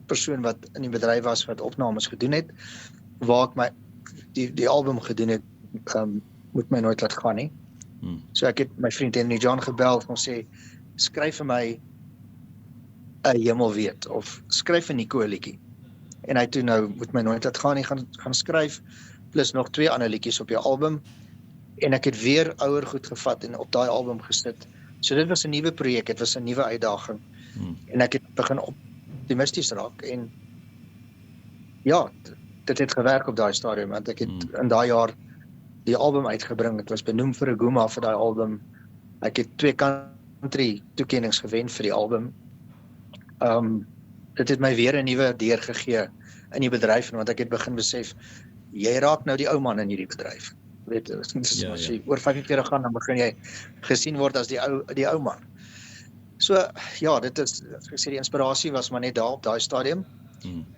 persoon wat in die bedryf was wat opnames gedoen het, waar ek die album gedoen het, moet my nooit laat gaan nie. So ek het my vriend Henry John gebel en sê, skryf vir my 'n Hemel weet, of skryf vir Nico 'n liedjie. En hy toe nou, moet my nooit laat gaan nie, gaan skryf, plus nog 2 ander liedjies op jou album, en ek het weer ouer goed gevat en op daai album gesit. So dit was 'n nuwe projek, dit was 'n nuwe uitdaging, en ek het begin optimisties raak, en ja, dit het gewerk op daai stadium, want ek het in daai jaar die album uitgebring, het was benoem vir 'n Guma vir daai album, ek het 2 country toekennings gewen vir die album. Dit het my weer 'n nuwe deur gegee in die bedryf, want ek het begin besef, jy raak nou die ou man in hierdie bedryf. Weet, as jy oor 45 gaan, dan begin jy gesien word as die ou man. So, ja, dit is, as ek sê, die inspirasie was maar net daar op daai stadium.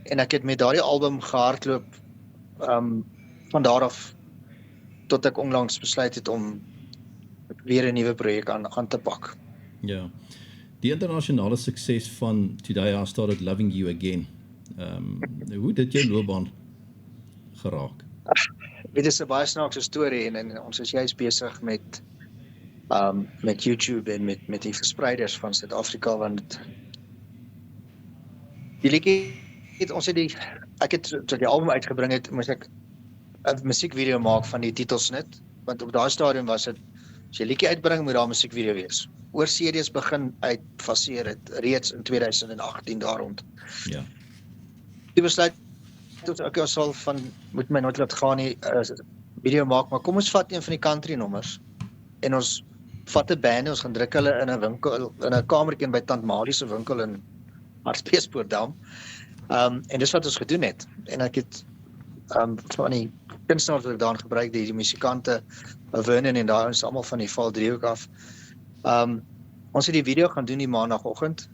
En ek het met daardie album gehardloop, van daar af, tot ek onlangs besluit het om weer 'n nuwe projek aan te pak. Ja. Die internasionale sukses van Today I Started Loving You Again, hoe het dit jou loopbaan geraak? Dit is 'n baie snaakse storie, en ons is juist besig met YouTube en met die verspreiders van Suid-Afrika, want die liedjie ek het toe die album uitgebring het, moes ek 'n musiekvideo maak van die titelsnit, want op daai stadium was dit, as jy liedjie uitbring, moet daar 'n musiekvideo wees. Oor CD's begin uitfaseer het reeds in 2018 daar rond. Ja. Die besluit tot ek sal van moet my nooit laat gaan nie, video maak, maar kom ons vat een van die country nommers en ons vat 'n band, ons gaan druk hulle in 'n winkel, in 'n kamertjie by Tant Malie se winkel in Hartbeespoortdam. En dis wat ons gedoen het. En ek het van die kunstenaars wat ek daar gebruik, die musikante, Vernon en daai is almal van die Val Driehoek af. Ons het die video gaan doen die maandagoggend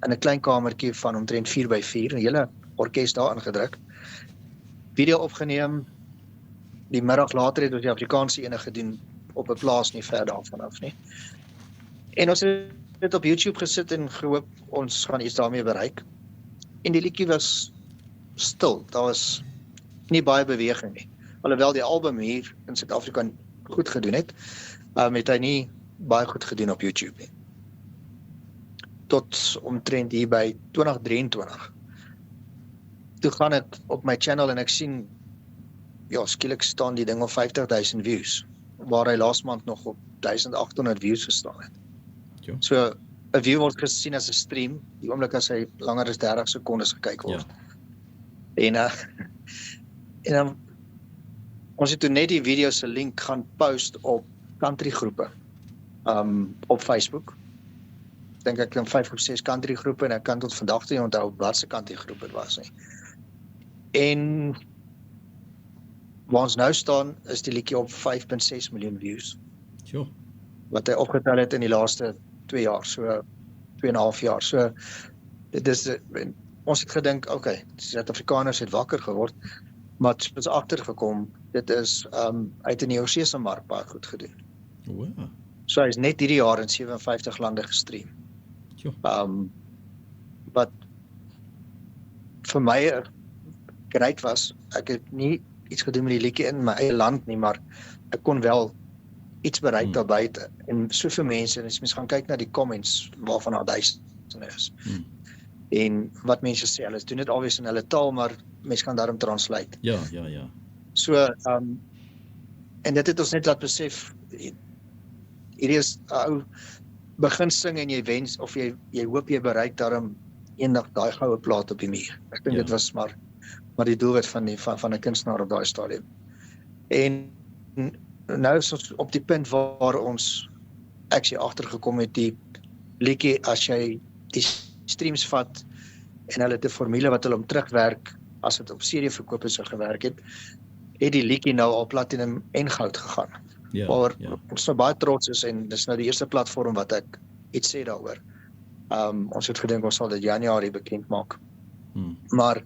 in 'n klein kamertjie van omtrent 4x4, 'n hele orkes daar ingedruk. Video opgeneem. Die middag later het ons die Afrikaanse ene gedoen op 'n plaas nie ver daarvan af nie. En ons het dit op YouTube gesit en gehoop ons gaan iets daarmee bereik. En die liedjie was stil. Daar was nie baie beweging nie. Alhoewel die album hier in Suid-Afrika goed gedoen het, het hy nie baie goed gedoen op YouTube nie. Tot omtrent hier by 2023. Toe gaan ek op my channel en ek sien, ja, skielik staan die ding op 50,000 views, waar hy laas maand nog op 1800 views gestaan het. Jo. So, 'n view word gesien as 'n stream, die oomblik as hy langer as 30 sekondes gekyk word. Ja. En dan, ons het toe net die video se link gaan post op country groepe, op Facebook. Dink ek in 5 of 6 country groepe en ek kan tot vandag toe onthou wat se country groep dit was nie. En waar ons nou staan, is die liedjie op 5.6 miljoen views. Sure. Wat hy opgetel het in die laaste 2 jaar, so 2,5 jaar. So, dit is, ons het gedink, okay, Suid-Afrikaners het wakker geword, maar het is agtergekom, dit is, hy het in die Oseese mark baie goed gedoen. Wow. So hy is net hierdie jaar in 57 lande gestream. Sure. Wat vir my great was, ek het nie iets gedoen met die liedjie in my eie land nie, maar ek kon wel iets bereik daar buite. En soveel mense, en as mens gaan kyk na die comments, waarvan daar duisende is. En wat mense sê, hulle doen dit alwees in hulle taal, maar mense kan daarom translate. Ja. So, en dit het ons net laat besef, hierdie is ou, begin sing en jy wens, of jy hoop jy bereik daarom eendag daai goue plaat op die muur. Ek dink dit was maar die doelwit van 'n kunstenaar op daai stadium. En nou is ons op die punt waar ons actually agtergekom het, die liedjie, as jy die streams vat en hulle het 'n formule wat hulle om terugwerk, as dit op CD verkoop is gewerk het die liedjie nou al platinum en goud gegaan. Maar ons nou baie trots is, en dis nou die eerste platform wat ek iets sê daaroor. Ons het gedink ons sal dit Januarie bekend maak. Maar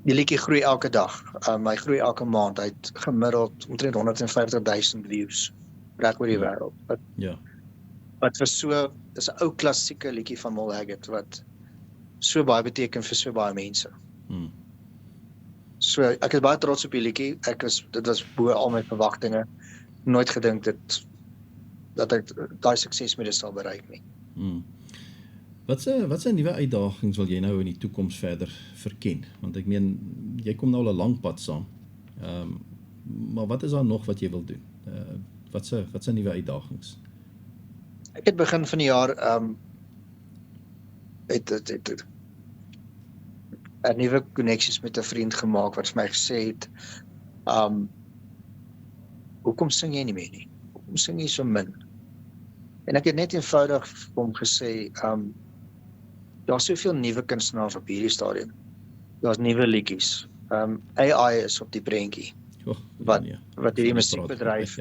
die liedjie groei elke dag. Hy groei elke maand. Hy het gemiddeld omtrent 150,000 views reg oor die wêreld. Wat was so, dis 'n ou klassieke liedjie van Merle Haggard wat so baie beteken vir so baie mense. So ek is baie trots op die liedjie. Dit was bo al my verwagtinge. Nooit gedink dat ek daai sukses met dit sal bereik nie. Wat se nuwe uitdagings wil jy nou in die toekoms verder verken? Want ek meen, jy kom nou al 'n lang pad saam. Maar wat is daar nog wat jy wil doen? Wat se nuwe uitdagings? Ek het begin van die jaar het 'n nuwe connections met 'n vriend gemaak wat vir my gesê het, hoekom sing jy nie meer nie? Hoekom sing jy so min? En ek het net eenvoudig vir hom gesê, daar's soveel nuwe kunstenaars op hierdie stadium. Daar's nuwe liedjies. AI is op die prentjie. Wat hierdie musiekbedryf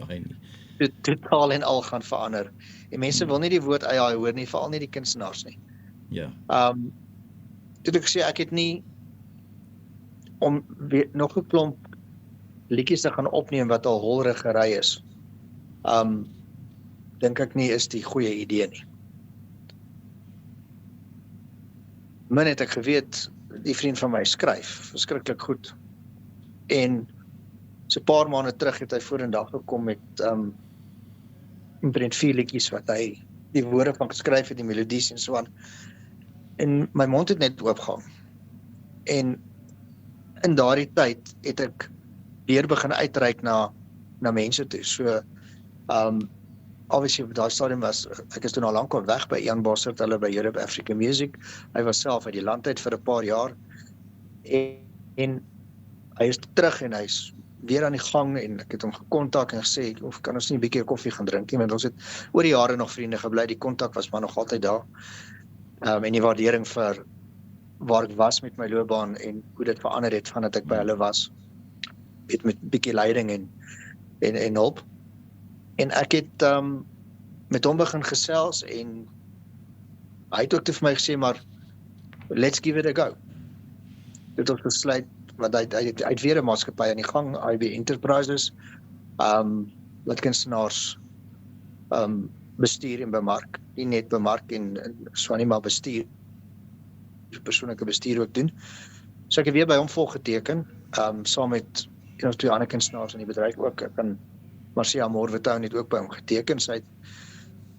totaal en al gaan verander. En mense wil nie die woord AI hoor nie, veral nie die kunstenaars nie. Toe ek sê, ek het nie om nog 'n klomp liedjies te gaan opneem wat al holrigery is. Dink ek nie is die goeie idee nie. Min het ek geweet, die vriend van my skryf verskriklik goed. En so 'n paar maande terug het hy vorendag gekom met omtrent 4 liedjies wat hy die woorde van geskryf het, die melodies en so aan. En my mond het net oopgegaan. En in daardie tyd het ek weer begin uitreik na mense toe. So, obviously op daai stadium ek is toen al lank al weg by Ian Bossert, hulle by Europe Africa Music. Hy was self uit die land uit vir 'n paar jaar. En hy is terug en hy's weer aan die gang en ek het hom gekontak en gesê, of kan ons nie 'n bietjie koffie gaan drink nie, want ons het oor die jare nog vriende gebly, die kontak was maar nog altyd daar. En die waardering vir waar ek was met my loopbaan en hoe dit verander het vandat ek by hulle was, met bietjie leiding en hulp. En ek het met hom begin gesels en hy het ook vir my gesê, maar let's give it a go. Dit ons besluit, want hy het weer 'n maatskappy aan die gang, IB Enterprises, wat kunstenaars bestuur en bemark, nie net bemark en so nie, maar bestuur, persoonlike bestuur ook doen. So ek het weer by hom volgeteken, saam met een of twee ander kunstenaars in die bedryf ook. Ek kan Marcia Morwetown het ook by hom geteken. Sy het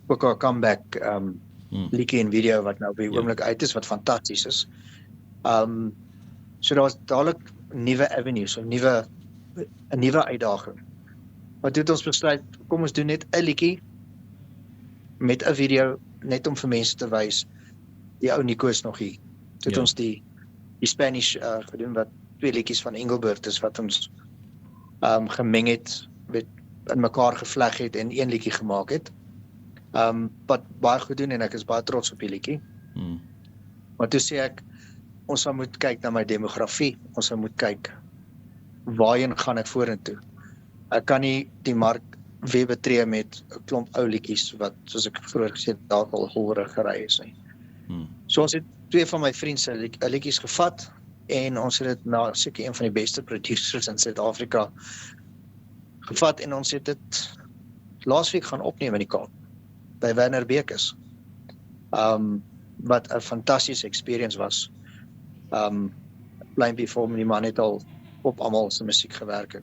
ook haar comeback liedjie en video wat nou op die oomblik uit is, wat fantasties is. So daar was dadelik nuwe avenues, 'n nuwe uitdaging. Wat het ons besluit, kom ons doen net 'n liedjie met 'n video, net om vir mense te wys, die ou Nico is nog hier. So het ons die Spanish gedoen, wat 2 liedjies van Engelbert is, wat ons gemeng het, in mekaar gevleg het en 1 liedjie gemaak het. Wat baie goed doen en ek is baie trots op die liedjie. Maar toe sê ek, ons sal moet kyk na my demografie, ons sal moet kyk, waarheen gaan ek vorentoe? Ek kan nie die mark weer betree met 'n klomp ou liedjies, wat, soos ek vroeër gesê het, dalk al gehoor gery is nie. So ons het 2 van my vriende se liedjies gevat, en ons het dit na seker een van die beste producers in Suid-Afrika gevat, en ons het dit laasweek gaan opneem in die Kaap, by Werner Bekes, wat 'n fantastiese experience was. Blympie vir hom, die man het al op almal se musiek gewerk, en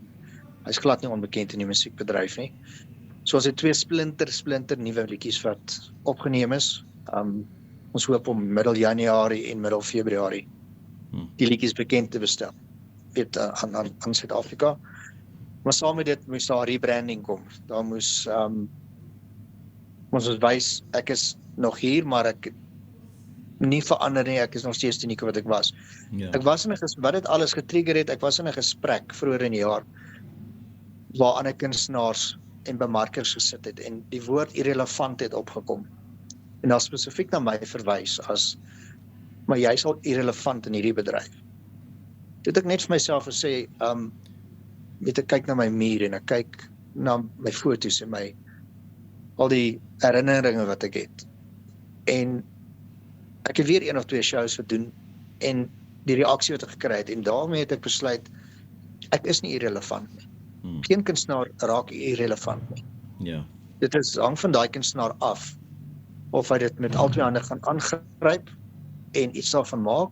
hy's glad nie onbekend in die musiekbedryf nie. So ons het 2 splinter nuwe liedjies wat opgeneem is. Ons hoop om middel Januarie en middel Februarie die liedjies bekend te bestel, aan Suid-Afrika. Maar saam met dit moes daar rebranding kom. Daar moes ons wys, ek is nog hier, maar ek nie verander nie, ek is nog steeds die Nico wat ek was. Ek was wat dit alles getrigger het, ek was in 'n gesprek vroeër in die jaar, waar ander kunstenaars en bemarkers gesit het, en die woord irrelevant het opgekom. En daar spesifiek na my verwys as, maar jy is al irrelevant in hierdie bedryf. Dit ek net vir myself gesê, ek kyk na my muur en ek kyk na my foto's en al die herinneringe wat ek het. En ek het weer 1 of 2 shows gedoen, en die reaksie wat ek gekry het, en daarmee het ek besluit, ek is nie irrelevant nie. Geen kunstenaar raak irrelevant nie. Dit hang van daai kunstenaar af, of hy dit met al 2 hande gaan aangryp, en iets daarvan maak,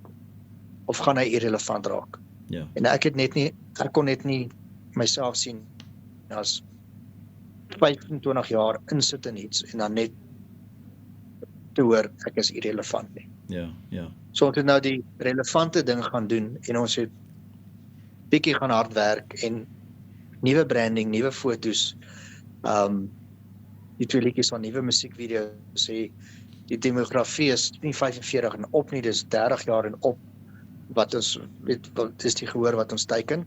of gaan hy irrelevant raak. En ek kon net nie myself sien as 25 jaar insit in iets, en dan net te hoor, ek is irrelevant nie. So ons het nou die relevante ding gaan doen, en ons het bietjie gaan hard werk, en nuwe branding, nuwe foto's, die 2 liedjies van nuwe musiekvideo's, die demografie is nie 45 en op nie, dis 30 jaar en op, wat ons, wat is die gehoor wat ons teiken.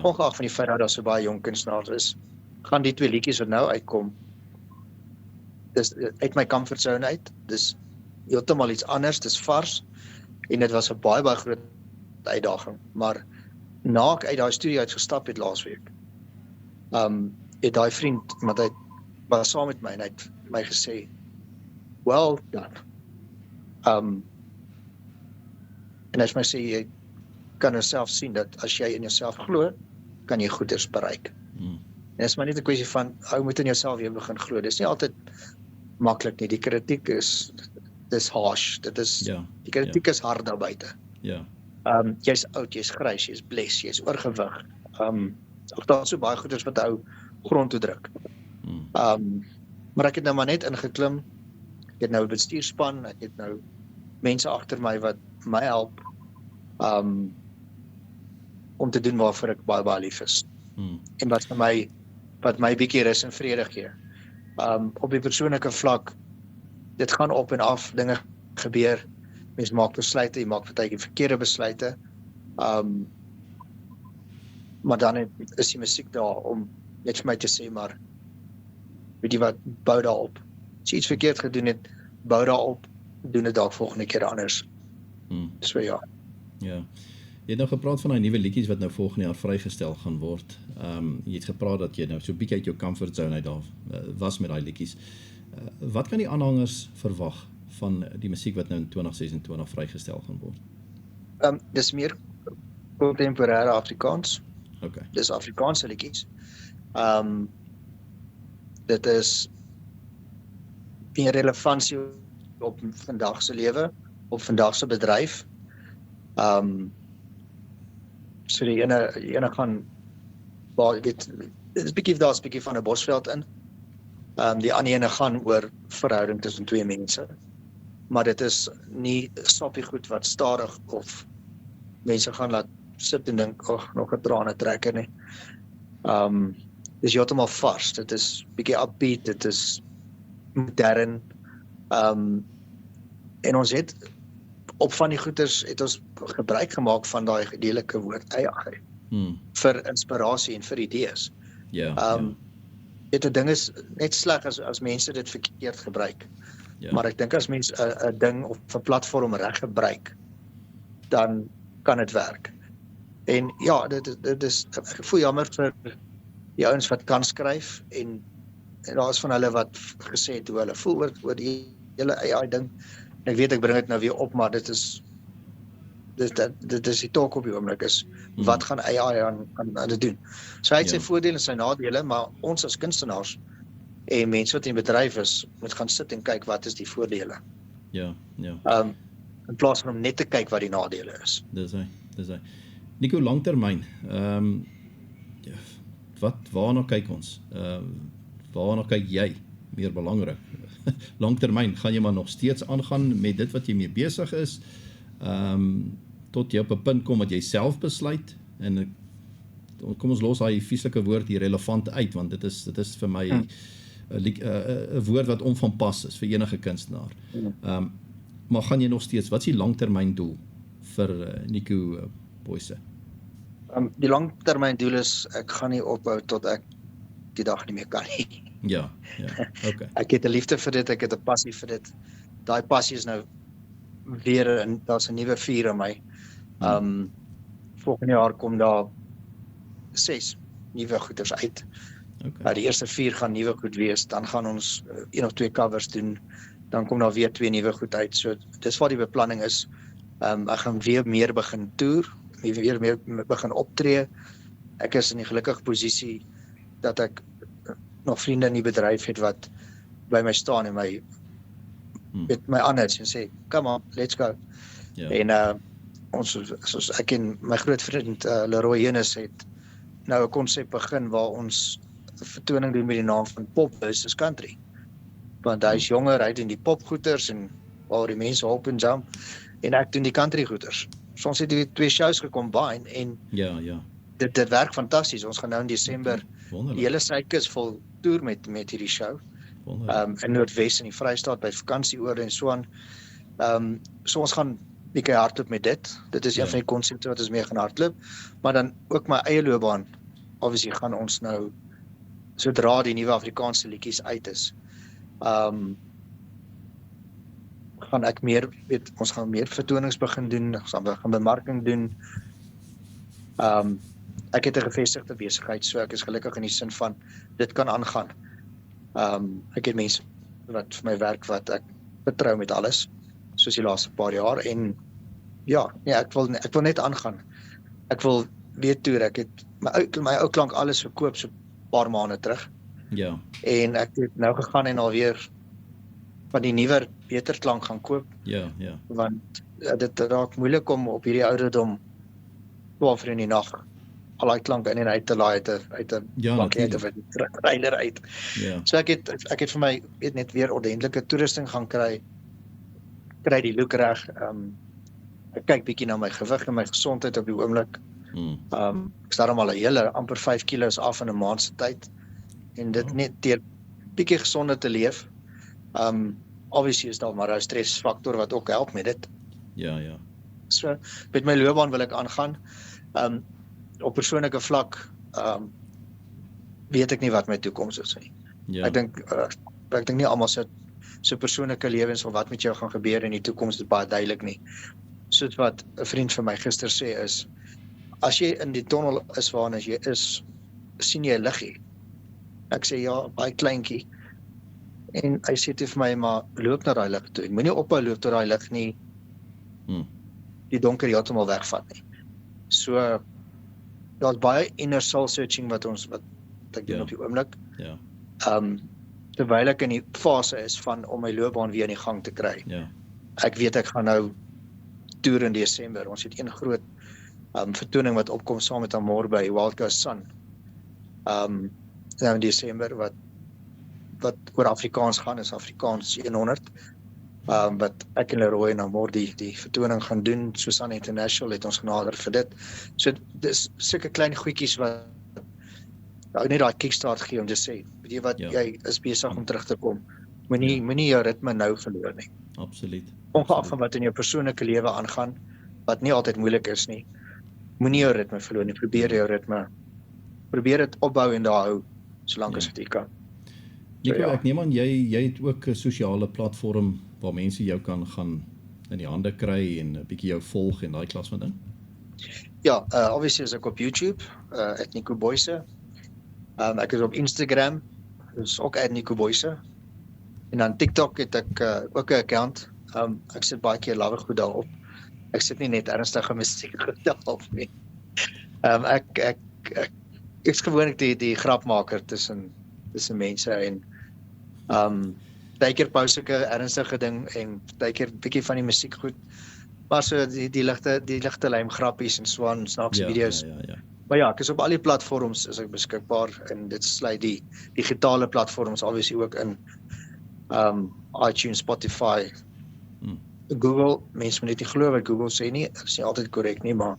Ongeag van die feit dat daar so baie jong kunstenaars is, gaan die 2 liedjies wat nou uitkom, dis uit my comfort zone uit, dis heeltemal iets anders, dis vars, en dit was 'n baie groot uitdaging, maar na ek uit daai studio uitgestap het laasweek, het daai vriend, want hy was saam met my, en hy het my gesê, well done. En as my sê, jy kan jouself sien, dat as jy in jouself glo, kan jy goeders bereik. En dit is maar net 'n kwessie van, ou moet in jouself weer begin glo. Dit is nie altyd maklik nie, die kritiek is harsh, die kritiek is hard daar buite. Jy's oud, jy's grys, jy's bles, jy's oorgewig. Daar is so baie goeders wat ou grond toe druk. Maar ek het nou maar net ingeklim, ek het nou 'n bestuurspan, ek het nou mense agter my wat my help, om te doen waarvoor ek baie lief is. En wat my bietjie rus en vrede gee. Op die persoonlike vlak, dit gaan op en af, dinge gebeur, mens maak besluite, jy maak partykeer verkeerde besluite, maar dan is die musiek daar om net vir my te sê, maar weet jy wat, bou daarop. As jy iets verkeerd gedoen het, bou daarop, doen dit dalk volgende keer anders. So ja. Ja. Jy het nou gepraat van die nuwe liedjies wat nou volgende jaar vrygestel gaan word. Jy het gepraat dat jy nou so 'n bietjie uit jou comfort zone uit daar was met daai liedjies. Wat kan die aanhangers verwag van die musiek wat nou in 2026 vrygestel gaan word? Dis meer contemporêre Afrikaans. Okay. Dis Afrikaanse liedjies. Dit is meer relevantie op vandag se lewe, op vandag se bedryf. So die ene gaan, weet, dit is daar's 'n bietjie van 'n Bosveld in. Die ander ene gaan oor verhouding tussen twee mense. Maar dit is nie sappie goed wat stadig of mense gaan laat sit en dink, nog 'n trane trekker nie. Dis heeltemal vars, dit is bietjie upbeat, dit is modern. En ons het op van die goeters het ons gebruik gemaak van daai gedeelike woord AI vir inspirasie en vir idees. Dit ding is net sleg as mense dit verkeerd gebruik. Maar ek dink as mense 'n ding of 'n platform reg gebruik, dan kan dit werk. En ja, dit is, ek voel jammer vir die ouens wat kan skryf en daar is van hulle wat gesê het hoe hulle voel oor die hele AI ding. En ek weet ek bring dit nou weer op, maar dit is die talk op die oomblik is, wat gaan AI aan dit doen? So hy het sy voordele en sy nadele, maar ons as kunstenaars en mense wat in bedryf is, moet gaan sit en kyk wat is die voordele. Ja. In plaas van om net te kyk wat die nadele is. Dis hy. Nico, langtermyn, waarna kyk ons? Waarna kyk jy? Meer belangrik. Langtermyn, gaan jy maar nog steeds aangaan met dit wat jy mee besig is, tot jy op 'n punt kom wat jy self besluit, en kom ons los daai vieslike woord hier relevant uit, want dit is vir my 'n woord wat onvanpas is vir enige kunstenaar. Maar gaan jy nog steeds, wat is die langtermyn doel vir Nico Booyse? Die langtermyn doel is, ek gaan nie ophou tot ek die dag nie meer kan nie. Ja, okay. Ek het 'n liefde vir dit, ek het 'n passie vir dit. Daai passie is nou weer, en daar's 'n nuwe vuur in my. Volgende jaar kom daar 6 nuwe goeders uit. Okay. Die eerste 4 gaan nuwe goed wees, dan gaan ons 1 of 2 covers doen, dan kom daar weer 2 nuwe goed uit. So dis wat die beplanning is. Ek gaan weer meer begin toer, weer meer begin optree. Ek is in die gelukkige posisie dat ek nog vriende in die bedryf het wat by my staan en my aanhits en sê, come on, let's go. En ek en my groot vriend Leroy Henes het nou 'n konsep begin waar ons 'n vertoning doen met die naam van Pop versus Country. Want hy is jonger, hy doen die popgoeters en waar die mense hop en jump, en ek doen die country goeters. So ons het die 2 shows gecombine en dit werk fantasties. Ons gaan nou in Desember die hele suidkus vol toer met hierdie show. In Noordwes in die Vrystaat by vakansieoorde en so aan. So ons gaan bietjie hardloop met dit. Dit is een van die konsepte wat ons mee gaan hardloop. Maar dan ook my eie loopbaan. Obviously gaan ons nou, sodra die nuwe Afrikaanse liedjies uit is, gaan ek meer, ons gaan meer vertonings begin doen, ons gaan bemarking doen. Ek het 'n gevestigde besigheid, so ek is gelukkig in die sin van, dit kan aangaan. Ek het mense wat vir my werk wat ek vertrou met alles, soos die laaste paar jaar, en ek wil net aangaan. Ek wil weer toer, ek het my ou klank alles verkoop so 'n paar maande terug. En ek het nou gegaan en alweer van die nuwer, beter klank gaan koop. Want dit raak moeilik om op hierdie ouderdom 12 uur in die nag al die klank in en uit te laai uit 'n klank uit of uit 'n trailer uit. So ek het vir my net weer ordentlike toerusting gaan kry die look reg. Ek kyk bietjie na my gewig en my gesondheid op die oomblik. Ek staan al 'n hele amper 5 kilos af in 'n maand se tyd, en dit net deur bietjie gesonder te leef. Obviously is daar maar 'n stresfaktor wat ook help met dit. So met my loopbaan wil ek aangaan. op persoonlike vlak weet ek nie wat my toekoms is nie. Ja. Ek dink nie almal so persoonlike lewens of wat met jou gaan gebeur in die toekoms is baie duidelik nie. Soos wat 'n vriend van my gister sê is, as jy in die tonnel is waarna jy is, sien jy 'n liggie. Ek sê ja, baie kleintjie. En hy sê vir my, maar loop na daai lig toe. Moenie ophou loop tot daai lig nie die donker heeltemal wegvat nie. So daar's baie inner soul searching wat ek doen op die oomblik. Ja. Terwyl ek in die fase is van om my loopbaan weer in die gang te kry. Ja. Ek weet ek gaan nou toer in Desember. Ons het een groot vertoning wat opkom saam met Amor by Wild Coast Sun. Nou in Desember wat oor Afrikaans gaan, is Afrikaans 100. Wat ek en Leroy en Amor die vertoning gaan doen. Susan International het ons genader vir dit. So dis sulke klein goedjies wat net daai kickstart gee om te sê, weet jy wat, jy is besig om terug te kom. Moenie jou ritme nou verloor nie. Absoluut. Ongeag van wat in jou persoonlike lewe aangaan, wat nie altyd moeilik is nie. Moenie jou ritme verloor nie. Probeer jou ritme. Probeer dit opbou en daar hou solank as wat jy kan. Nico, ek neem aan jy het ook 'n sosiale platform waar mense jou kan gaan in die hande kry en 'n bietjie jou volg en daai klas van ding. Ja, obviously is ek op YouTube, @Nico Boyse. Ek is op Instagram, dus ook @Nico Boyse. En dan TikTok het ek ook 'n account. Ek sit baie keer lawe goed daarop. Ek sit nie net ernstige musiek daarop nie. Ek is gewoonlik die grapmaker tussen mense en partykeer post ek 'n ernstige ding en partykeer bietjie van die musiek goed. Maar so die ligte lym grappies en swaan snaakse video's. Ja. Maar ja, ek is op al die platforms is ek beskikbaar en dit sluit die digitale platforms obviously ook in iTunes, Spotify, Google. Mense moet net nie glo wat Google sê nie, ek is nie altyd korrek nie, maar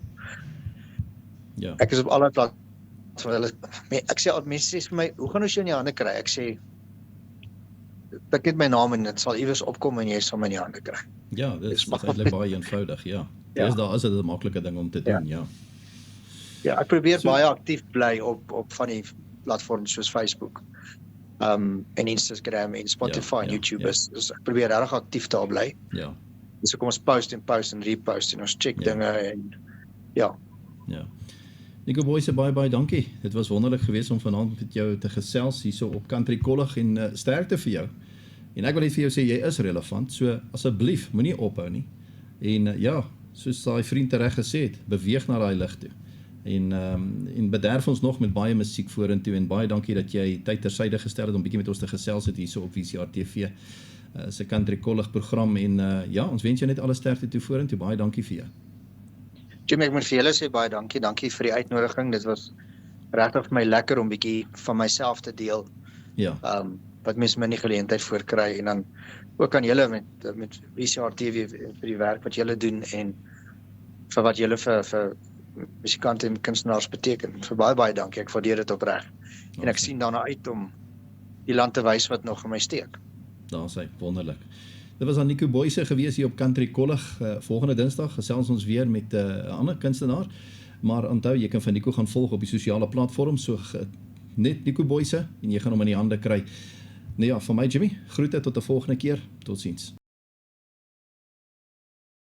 ja. Ek is op alle platforms. Ek sê al mense sê vir my, hoe gaan ons jou in die hande kry? Ek sê ek net my naam en dit sal iewers opkom en jy sal my in die hande kry. Ja, dit is eintlik baie eenvoudig, ja. Daar is dit 'n maklike ding om te doen, ja. Ja, ek probeer baie aktief bly op van die platforms soos Facebook. En Instagram en Spotify en YouTube is ek probeer regtig aktief daar bly. Ja. So kom ons post en repost en ons check dinge en ja. Nico Boyse, baie dankie. Dit was wonderlik geweest om vanaand met jou te gesels hierso op Country Kollig en sterkte vir jou. En ek wil net vir jou sê jy is relevant, so asseblief moenie ophou nie. En soos daai vriend reg gesê het, beweeg na daai lig toe. En bederf ons nog met baie musiek vorentoe en baie dankie dat jy tyd tersyde gestel het om bietjie met ons te gesels het hierso op VCR TV. Se Country Kollig program en ons wens jou net alle sterkte toe vorentoe. Baie dankie vir jou. Jim, ek moet vir julle sê baie dankie. Dankie vir die uitnodiging. Dit was regtig vir my lekker om bietjie van myself te deel. Ja. Wat mense my nie geleentheid voor kry en dan ook aan julle met VCR TV vir die werk wat julle doen en vir wat julle vir musikante en kunstenaars beteken. Vir baie dankie. Ek waardeer dit opreg. En ek sien daarna uit om die land te wys wat nog in my steek. Daar sê wonderlik. Dit was aan Nico Boyse gewees hier op Country Kollig. Volgende Dinsdag gesels ons weer met 'n ander kunstenaar. Maar onthou, jy kan van Nico gaan volg op die sosiale platforms, so net Nico Boyse en jy gaan hom in die hande kry. Nou ja, van my Jimmy, groete tot 'n volgende keer. Totsiens.